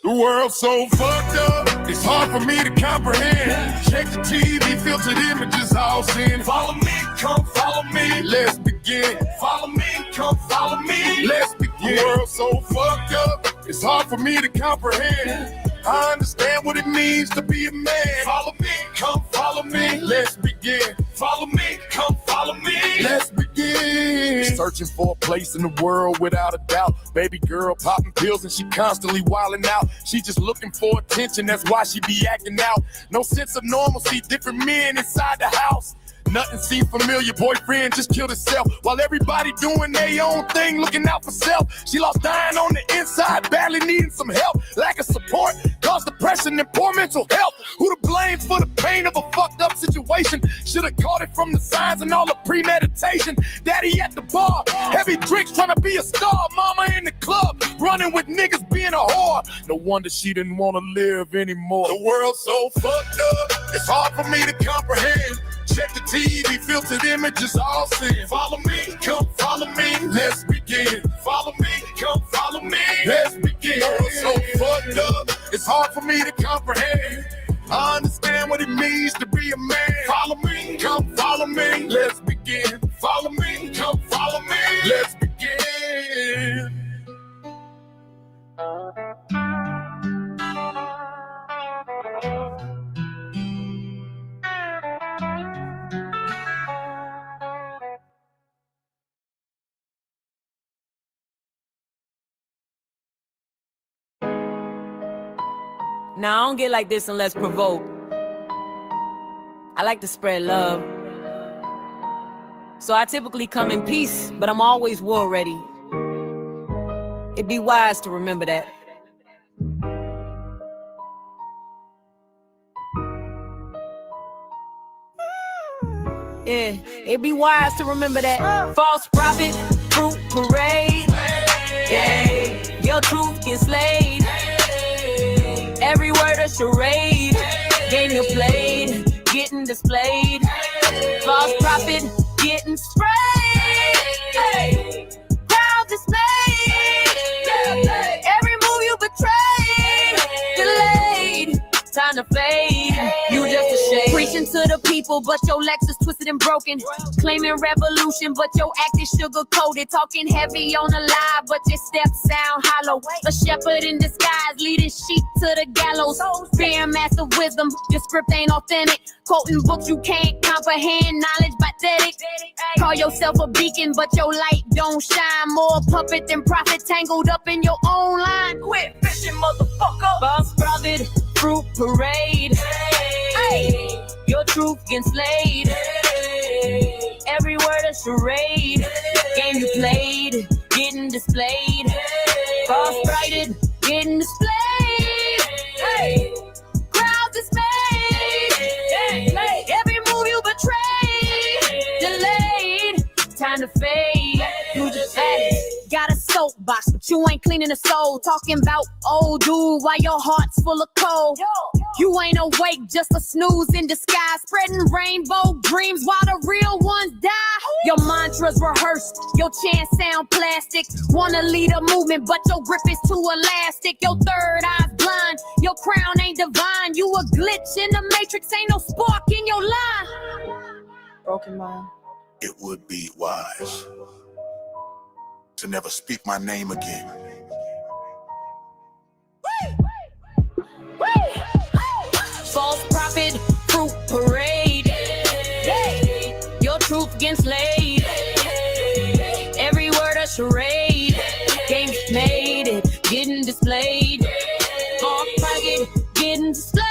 The world's so fucked up, it's hard for me to comprehend. Check the TV, filtered images, all sin. Follow me, come follow me, let's begin. Follow me, come follow me, let's begin. The world's so fucked up, it's hard for me to comprehend. I understand what it means to be a man. Follow me, come follow me, let's begin. Follow me, come follow me, let's begin. Searching for a place in the world without a doubt. Baby girl popping pills and she constantly wilding out. She just looking for attention, that's why she be acting out. No sense of normalcy, different men inside the house. Nothing seemed familiar, boyfriend just killed himself. While everybody doing their own thing, looking out for self. She lost dying on the inside, badly needing some help. Lack of support, caused depression and poor mental health. Who to blame for the pain of a fucked up situation? Should've caught it from the signs and all the premeditation. Daddy at the bar, heavy drinks trying to be a star. Mama in the club, running with niggas being a whore. No wonder she didn't want to live anymore. The world's so fucked up, it's hard for me to comprehend. Check the TV, filtered images, all sin. Follow me, come follow me, let's begin. Follow me, come follow me, let's begin. So fucked up, it's hard for me to comprehend. I understand what it means to be a man. Follow me, come follow me, let's begin. Follow me, come follow me, let's begin. Now I don't get like this unless provoked. I like to spread love. So I typically come in peace, but I'm always war ready. It'd be wise to remember that. Yeah, it'd be wise to remember that. False prophet, fruit parade. Yeah, your truth gets slayed. Every word a charade. Game you played, getting displayed. False prophet, getting sprayed. Hey, crowd dismayed. Every move you betrayed, delayed. Time to fade. You just a shade. Preaching to the people, but your Lexus twisted and broken. Claiming revolution, but your act is sugar coated. Talking heavy on the lie, but your steps sound hollow. A shepherd in disguise, leading sheep to the gallows. Bearing massive wisdom, your script ain't authentic. Quoting books you can't comprehend, knowledge pathetic. Call yourself a beacon, but your light don't shine. More puppet than prophet, tangled up in your own line. Quit fishing, motherfucker. False prophet, fruit parade. Hey, your truth gets slayed. Every word a charade. Game you played, getting displayed. False frighted, getting displayed. Hey, crowd dismayed. Every move you betrayed, delayed. Time to fade. You just got a soapbox, but you ain't cleaning the soul. Talking about old dude while your heart's full of cold. You ain't awake, just a snooze in disguise. Spreading rainbow dreams while the real ones die. Your mantras rehearsed, your chants sound plastic. Wanna lead a movement, but your grip is too elastic. Your third eye's blind, your crown ain't divine. You a glitch in the matrix, ain't no spark in your line. Broken mind. It would be wise to never speak my name again. False prophet, fruit parade. Your truth gets slayed. Every word a charade. Games made it, getting displayed. False prophet, getting displayed.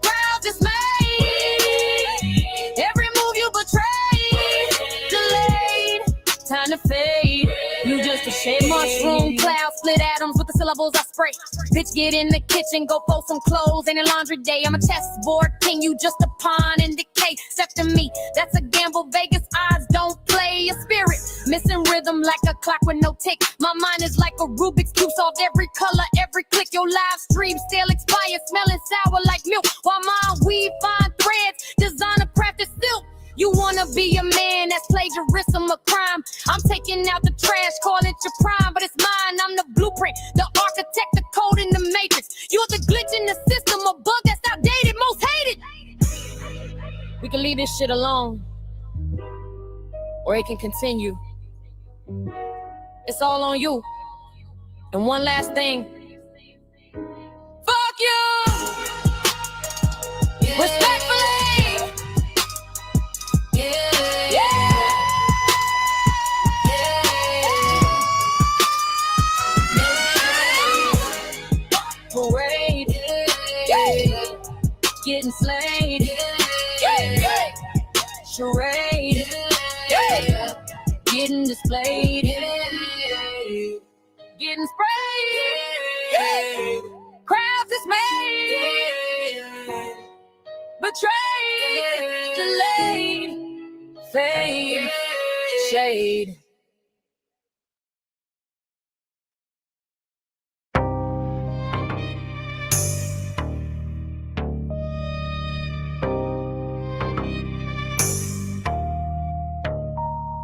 Crowd dismayed. Every move you betrayed, delayed. Time to fade. You just a shade. Mushroom cloud, split atoms with the syllables I spray. Bitch, get in the kitchen, go fold some clothes. Ain't a laundry day. I'm a chessboard king, you just a pawn in decay. Step to me, that's a gamble. Vegas odds don't play. Your spirit missing rhythm like a clock with no tick. My mind is like a Rubik's cube, solved every color, every click. Your live stream still expired, smelling sour like milk. While my weave fine threads, designer crafted silk. You wanna be a man, that's plagiarism a crime. I'm taking out the trash, call it your prime, but it's mine. I'm the blueprint, the architect, the code in the matrix. You're the glitch in the system, a bug that's outdated, most hated. We can leave this shit alone, or it can continue. It's all on you. And one last thing. Fuck you! Respectfully! Parade, getting slayed, charade, getting displayed, getting sprayed, crowds dismayed, betrayed, delayed, fade, shade.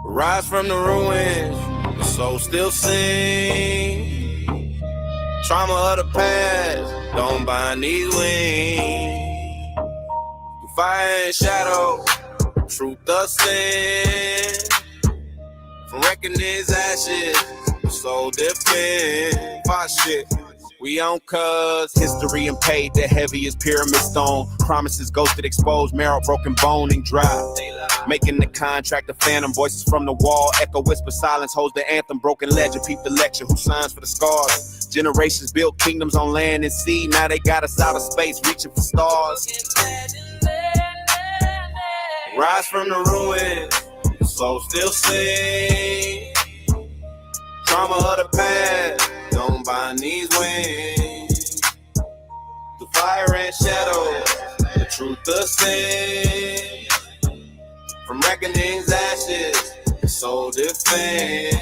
Rise from the ruins, the soul still sing. Trauma of the past, don't bind these wings. Through fire and shadow, truth does stand. From wrecking these ashes, the soul defend. Fire shit. We on cuz history and paid the heaviest pyramid stone. Promises ghosted, exposed, marrow, broken bone and dry. Making the contract a phantom, voices from the wall. Echo, whisper, silence, holds the anthem. Broken legend, peep the lecture, who signs for the scars. Generations built kingdoms on land and sea. Now they got us out of space, reaching for stars. Rise from the ruins, the soul still sing. Trauma of the past, don't bind these wings. The fire and shadow, the truth ascends. From reckoning's ashes, the soul defends.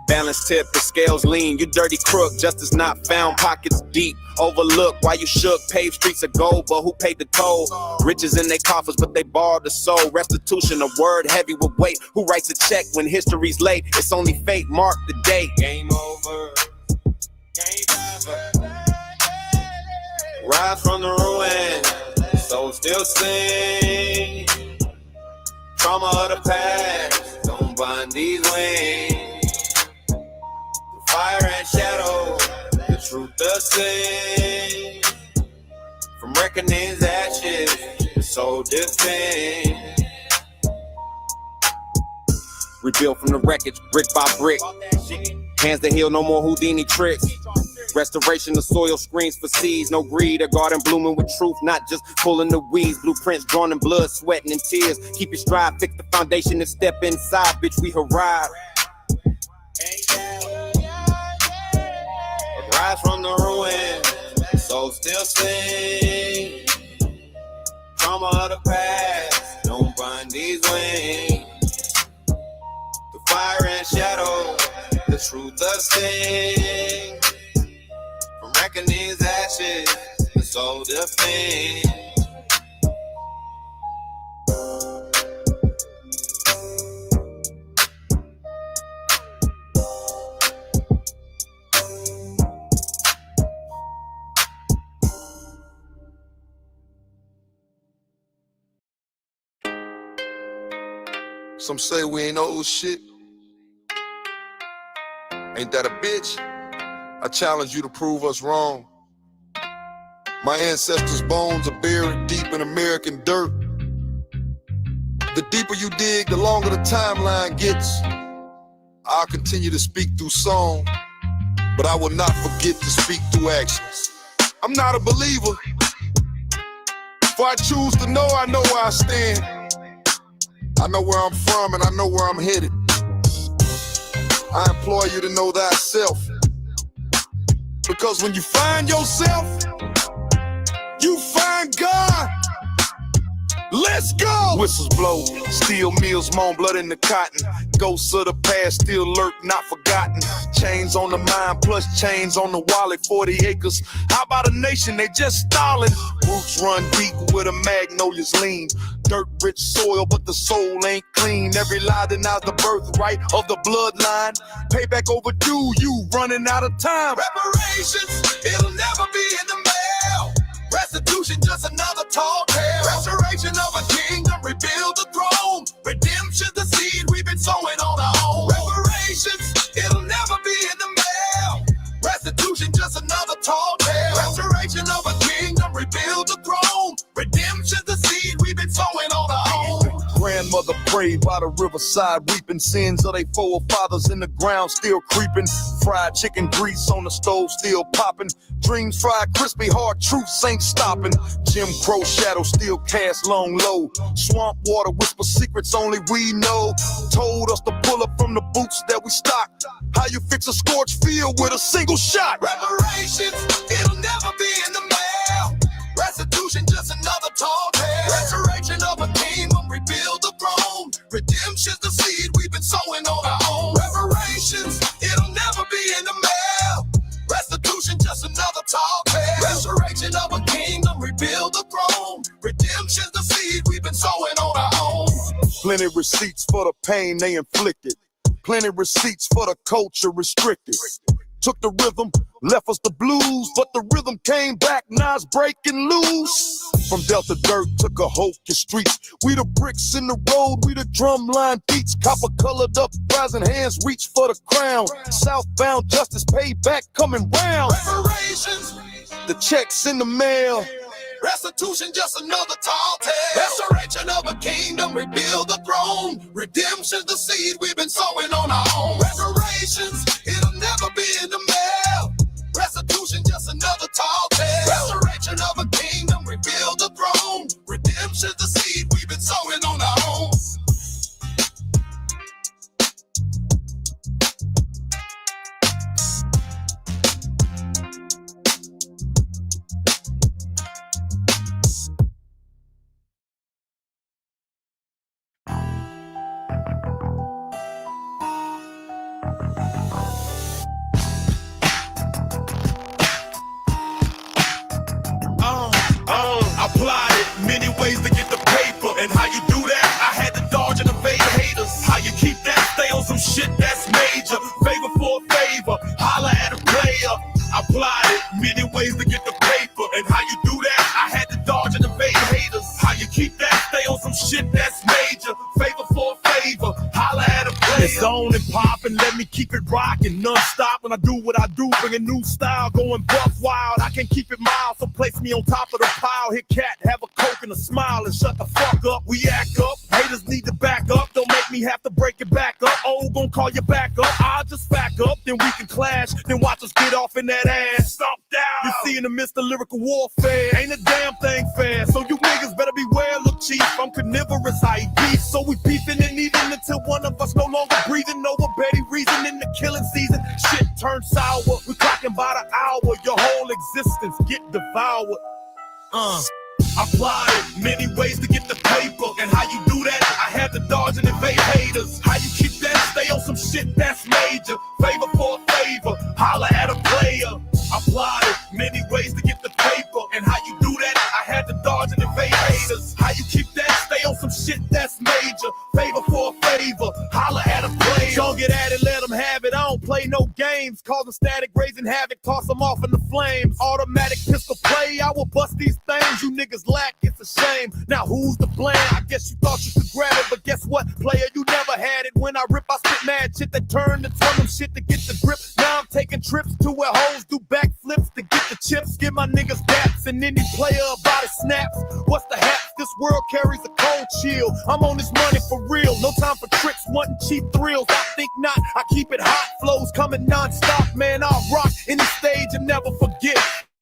Balance tip, the scales lean. You dirty crook, justice not found, pockets deep. Overlooked, why you shook? Paved streets of gold, but who paid the toll? Riches in their coffers, but they borrowed the soul. Restitution, a word heavy with weight. Who writes a check when history's late? It's only fate, mark the date. Game over. Game over. Rise from the ruins, soul still sing. Trauma of the past, don't bind these wings. Fire and shadow, the truth ascends. From reckoning's ashes, the soul defends. Rebuild from the wreckage, brick by brick. Hands that heal, no more Houdini tricks. Restoration of soil screens for seeds. No greed, a garden blooming with truth, not just pulling the weeds. Blueprints drawn in blood, sweating and tears. Keep your stride, fix the foundation and step inside, bitch, we arrive. Rise from the ruins, soul still sing. Trauma of the past, don't bind these wings. The fire and shadow, the truth ascends. From reckoning's ashes, the soul defends. Some say we ain't old shit. Ain't that a bitch? I challenge you to prove us wrong. My ancestors' bones are buried deep in American dirt. The deeper you dig, the longer the timeline gets. I'll continue to speak through song, but I will not forget to speak through actions. I'm not a believer. If I choose to know, I know where I stand. I know where I'm from and I know where I'm headed. I implore you to know thyself. Because when you find yourself, you find God. Let's go! Whistles blow, steel mills moan, blood in the cotton. Ghosts of the past still lurk, not forgotten. Chains on the mind, plus chains on the wallet. 40 acres, how about a nation? They just stalling. Roots run deep where the magnolias lean. Dirt rich soil, but the soul ain't clean. Every lie denies the birthright of the bloodline. Payback overdue, you running out of time. Reparations, it'll never be in the mail. Restitution, just another tall tale. Restoration of a kingdom, rebuild the throne. Redemption, the seed we've been sowing on our own. Reparations, it'll never be in the mail. Restitution, just another tall tale. Restoration of a kingdom, rebuild the throne. Redemption, the seed we've been sowing on our own. Grandmother prayed by the riverside, weeping sins of they forefathers in the ground still creeping. Fried chicken grease on the stove still popping. Dreams fried crispy, hard truths ain't stopping. Jim Crow shadow still cast long low. Swamp water whisper secrets only we know. Told us to pull up from the boots that we stocked. How you fix a scorched field with a single shot? Reparations, it'll never be in the mail. Restitution, just another tall tale. Restoration of a kingdom, rebuild the throne. Redemption's the seed we've been sowing on our own. Reparations, it'll never be in the mail. Restitution, just another tall tale. Restoration of a kingdom, rebuild the throne. Redemption's the seed we've been sowing on our own. Plenty receipts for the pain they inflicted. Plenty receipts for the culture restricted. Took the rhythm, left us the blues, but the rhythm came back, now it's breaking loose. From Delta Dirt to Cahokia streets, we the bricks in the road, we the drumline beats. Copper colored up, rising hands reach for the crown. Southbound justice payback coming round. Reparations, the checks in the mail. Restitution, just another tall tale. Restoration of a kingdom, rebuild the throne. Redemption's the seed we've been sowing on our own. Reparations, it'll never be in the mail. Restitution, just another tall tale. Restoration of a kingdom, rebuild the throne. Redemption. some shit that's major. Favor for a favor, holla at a player. I applied it, many ways to get the paper. And how you do that? I had to dodge and evade haters. How you keep that? Stay on some shit that's major. Favor for a favor, holla at a player. It's on and poppin', let me keep it rockin'. Non-stop when I do what I do, bring a new style, going buck wild. I can keep it mild, so place me on top of the pile. Hit cat, have a coke and a smile, and shut the fuck up. We act up, haters need to back up. Don't make me have to break it back up. Oh, gon' call you back up. I'll just back up, then we can clash. Then watch us get off in that ass. Stop down. You see, in the midst of lyrical warfare, ain't a damn thing fair. So you niggas better beware, look chief. I'm carnivorous, I eat beef. So we beefing and eating until one of us no longer breathing. No one petty reason in the killing season. Shit turns sour. We clocking by the hour. Your whole existence get devoured. I applied it, many ways to get the paper. And how you do that? I had to dodge and evade haters. How you keep that? Stay on some shit that's major. Favor for a favor, holla at a player. I applied it, many ways to get the paper. And how you do that? I had to dodge and evade haters. How you keep that? Stay on some shit that's major. Favor for a favor, holla at a player. Don't get at it, let them have it. I don't play no games. Causing static, raising havoc, toss them off in the flames. Automatic pistol play, I will bust these things. You niggas lack, it's a shame. Now who's to blame? I guess you thought you could grab it, but guess what, player? You never had it. When I rip, I spit mad shit that turn to tell them shit to get the grip. Now I'm taking trips to where hoes do backflips to get the chips. Give my niggas daps, and any player about it snaps. What's the haps? This world carries a cold chill. I'm on this money for real. No time for tricks, wanting cheap thrills. I think not. I keep it hot. Flows coming non-stop, man. I'll rock any stage and never forget.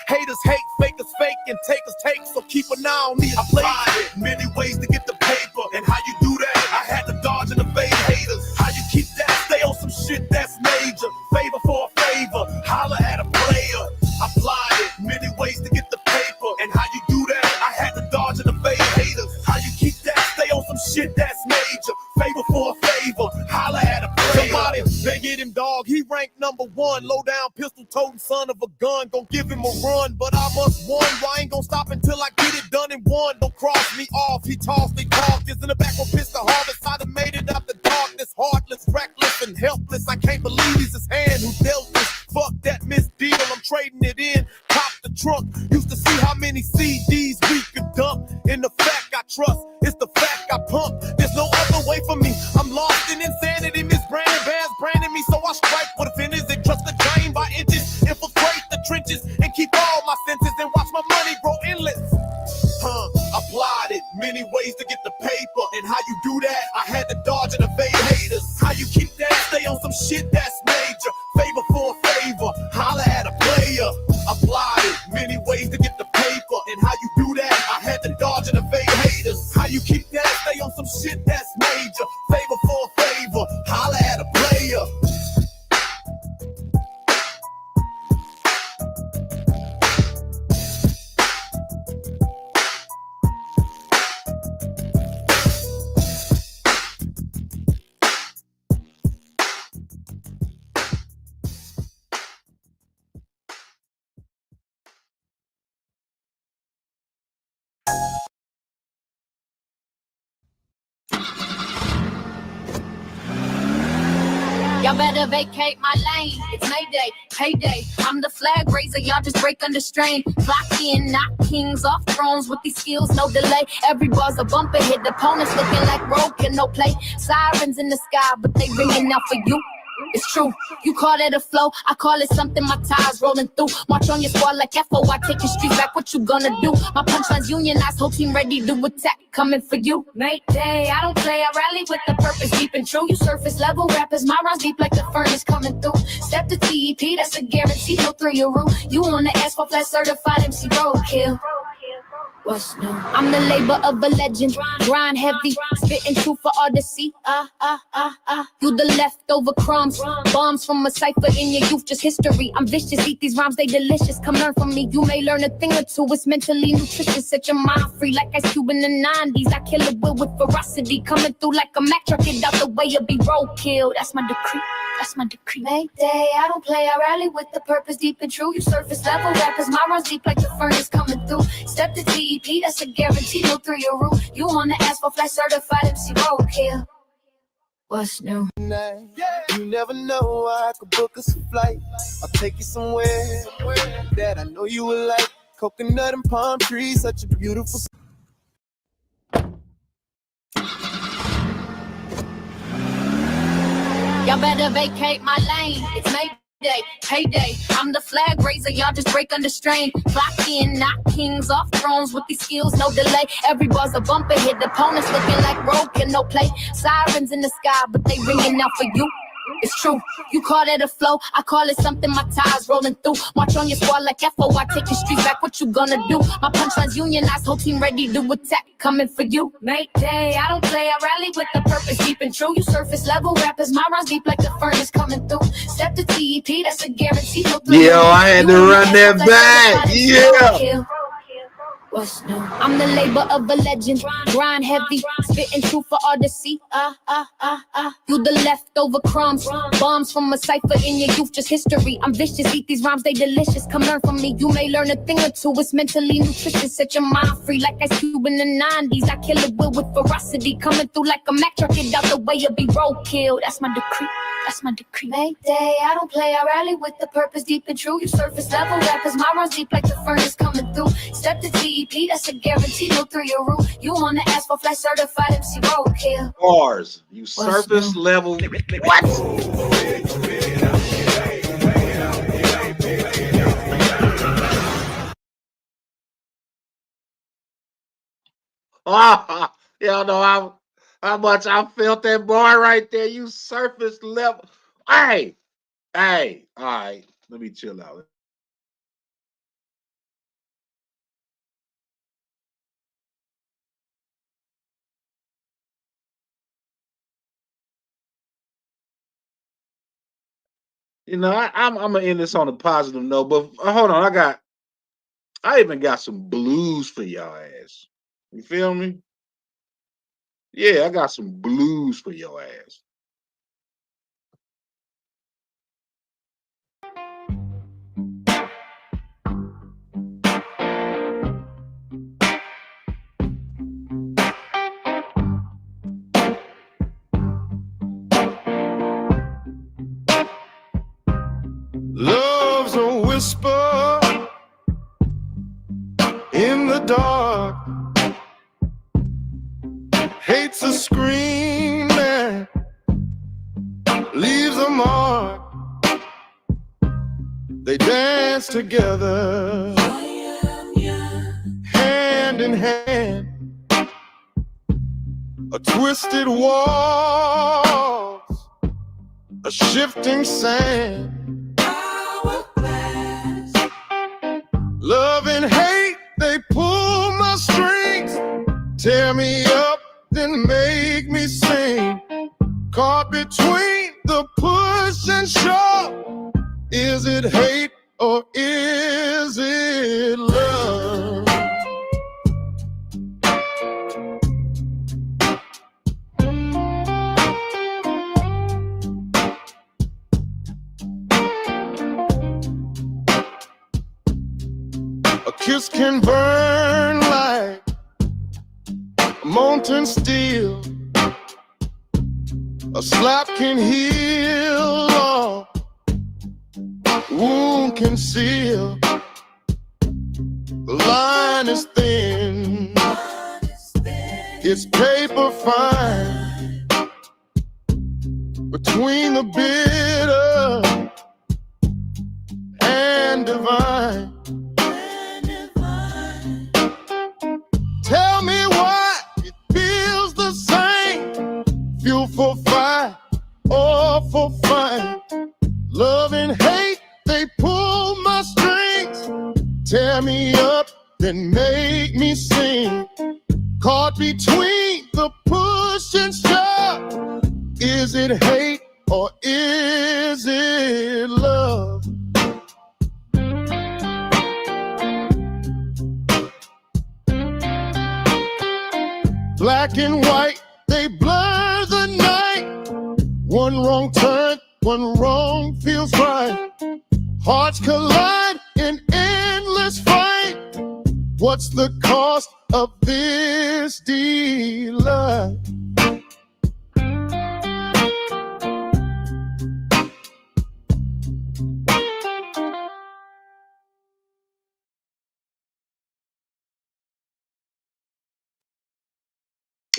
Haters hate, fakers fake, and takers take. So keep an eye on me. I played it, many ways to get the paper. And how you do that? I had to dodge and evade haters. How you keep that? Stay on some shit that's major. Favor for a favor, holla at a player. I applied it, many ways to get the paper. And how you do that? I had to dodge and evade haters. How you keep that? Stay on some shit that's major. Favor for a favor, holla at a player. Somebody, they get him, dog. He ranked #1. Low down, pistol toting son of a gun. Gon' give him a run, but I must won. I ain't gon' stop until I get it done in one. Don't cross me off. He tossed, they talked. This in the back of pistol harvest. I'd have made it out the darkness. Heartless, reckless, and helpless. I can't believe he's his hand who dealt this. Fuck that misdeal. I'm trading it in. Cop the trunk. Used to see how many CDs we could dump. In the fact I trust, it's the fact I pump. There's no other way for me. I'm lost in insanity. Miss Brandon Vance branding me, so I strike with a finish and trust the drain by inches. Infiltrate the trenches and keep all my senses and watch my money grow endless. Applied it, many ways to get the paper. And how you do that? I had to dodge and evade haters. How you keep that? Stay on some shit that's major. Favor for a favor, holla at a player. Applied it, many ways to get the paper. And how you do that? I had to dodge and evade haters. How you keep that? Stay on some shit that's major. Favor for a favor, holla at a player. Y'all better vacate my lane. It's Mayday, payday. I'm the flag raiser. Y'all just break under strain. Clock in, knock kings off thrones with these skills, no delay. Every bar's a bumper hit. The opponents looking like broken, no play. Sirens in the sky, but they ringing out for you. It's true, you call it a flow, I call it something my tires rolling through. March on your squad like FOI, take your streets back, what you gonna do? My punchlines unionized, whole team ready to attack, coming for you. Mayday, I don't play, I rally with the purpose, deep and true. You surface level rappers, my rhymes deep like the furnace coming through. Step to TEP, that's a guarantee, no through your room. You on the asphalt flat certified MC roadkill. What's new? I'm the labor of a legend, grind heavy, spitting truth for all to see. You the leftover crumbs, bombs from a cipher in your youth, just history. I'm vicious, eat these rhymes, they delicious. Come learn from me, you may learn a thing or two. It's mentally nutritious, set your mind free like Ice Cube in the 90s. I kill it with ferocity, coming through like a Mack truck. Get out the way, you'll be roadkill. That's my decree. That's my decree. Mayday, I don't play, I rally with the purpose, deep and true. You surface level rappers, my rhymes deep like the furnace coming through. Step to TEP, that's a guarantee, no through your room. You on the asphalt flat certified MC roadkill. What's new? You never know, I could book us a flight. I'll take you somewhere that I know you will like. Coconut and palm trees, such a beautiful. Y'all better vacate my lane. It's Mayday, payday. I'm the flag raiser, y'all just break under strain. Clock in, knock kings off thrones with these skills, no delay. Every bar's a bumper hit, opponents looking like broken, no play. Sirens in the sky, but they ringing out for you. It's true, you call that a flow, I call it something, my tires rolling through. March on your squad like FO, I take your streets back, what you gonna do? My punchlines unionized, whole team ready to attack, coming for you. Mayday, I don't play, I rally with the purpose, deep and true. You surface level rappers, my rhymes deep like the furnace coming through. Step to TEP, that's a guarantee. No Yo, I had to run that back. Yeah. What's new? I'm the labor of a legend, grind heavy, spitting truth for all to see. You the leftover crumbs, bombs from a cipher in your youth, just history. I'm vicious, eat these rhymes, they delicious. Come learn from me, you may learn a thing or two. It's mentally nutritious, set your mind free like Ice Cube in the 90s. I kill it with ferocity, coming through like a Mack truck. Get out the way, you'll be roadkill. That's my decree. That's my decree. Mayday, I don't play, I rally with the purpose, deep and true. You surface level rappers, my runs deep like the furnace coming through. Step to TEP, that's a guarantee, no through your roof. You wanna ask for flash certified MC roadkill. Bars, you surface level. What? Y'all know how much I felt that bar right there. You surface level. Hey, all right. Let me chill out. You know, I'm gonna end this on a positive note, but hold on, I even got some blues for y'all ass. You feel me? Yeah, I got some blues for your ass. Love's a whisper in the dark. Hate's a scream that leaves a mark. They dance together, hand in hand. A twisted waltz, a shifting sand. Love and hate, they pull my strings, tear me up, then make me sing. Caught between the push and shove. Is it hate or is it love? A kiss can burn like molten steel. A slap can heal, or wound can seal. The line is thin, it's paper fine. Between the bitter and divine. Tell me why it feels the same. Fuel for fire or for fun. Love and hate, they pull my strings. Tear me up, then make me sing. Caught between the push and shove. Is it hate or is it love? Black and white, they blur the night. One wrong turn, one wrong feels right. Hearts collide in endless fight. What's the cost of this delight?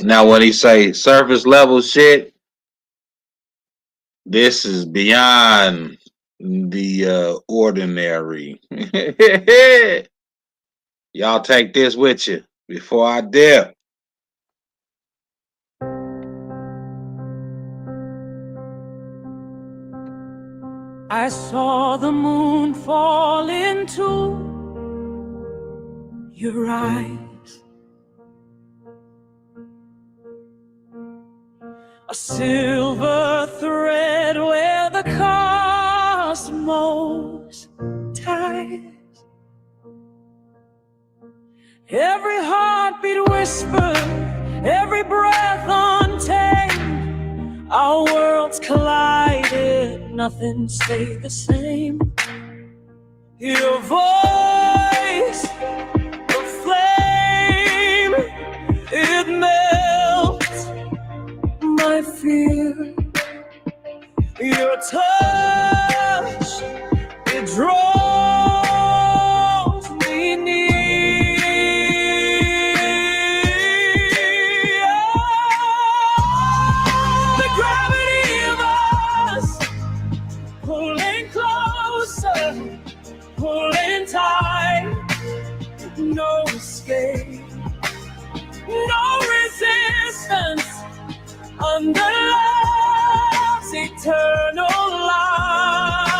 Now, when he say surface level shit, this is beyond the ordinary. Y'all take this with you before I dip. I saw the moon fall into your eyes. A silver thread where the cosmos ties. Every heartbeat whispered, every breath untamed. Our worlds collided, nothing stayed the same. Your voice, the flame, it melts my fear. Your touch, it draws me near. The gravity of us pulling closer, pulling tight. No escape, no resistance under love's eternal light.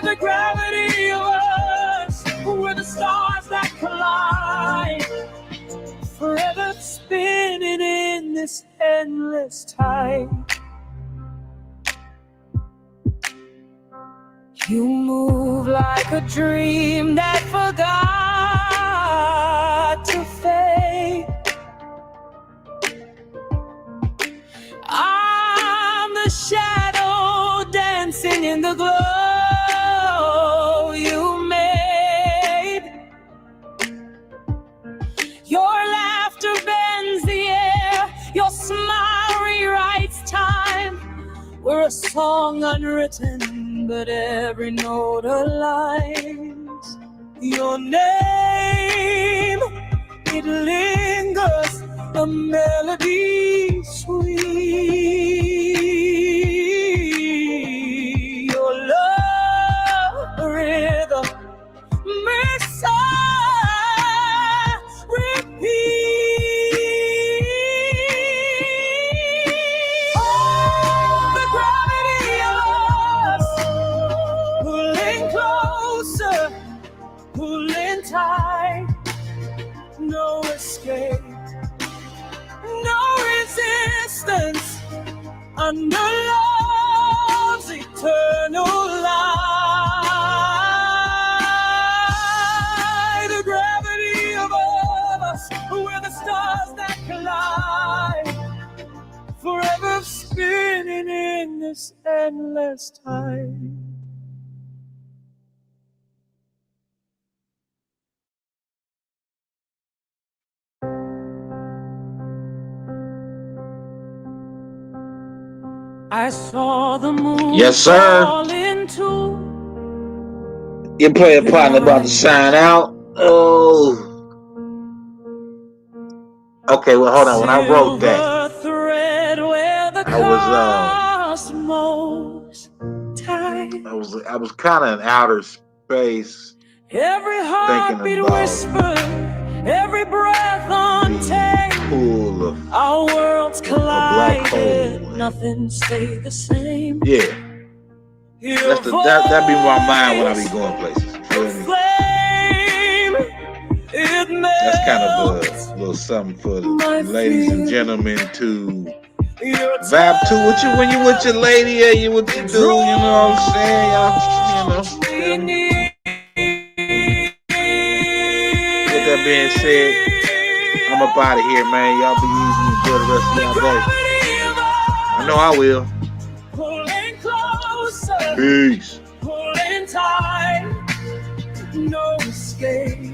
The gravity of us, we're the stars that collide, forever spinning in this endless tide. You move like a dream that forgot to fade. I'm the shadow dancing in the glow you made. Your laughter bends the air, your smile rewrites time. We're a song unwritten, but every note aligns. Your name, it lingers, a melody sweet. Your love, a rhythm, Messiah, repeat. Oh, the gravity of us, pulling closer, pulling tight. No escape, no resistance under love's eternal light. The gravity of us, we're the stars that collide, forever spinning in this endless time. I saw the moon. Yes, sir. Fall into Your player partner about to sign out. Oh. Okay, well, hold on. When I wrote that, thread where the cosmos tied. I was kind of in outer space, Every heartbeat about whispered, every breath untamed. pool of Our worlds black collided, hole. nothing stayed the same. Yeah. That be my mind when I be going places. You feel me? That's kind of a little something for the ladies and gentlemen to vibe to with you when you with your lady or you what you do. You know what I'm saying? Y'all, With that being said, I'm up out of here, man. Y'all be easy and enjoy the rest of y'all day. I know I will. Closer, Peace. pulling tight, no escape.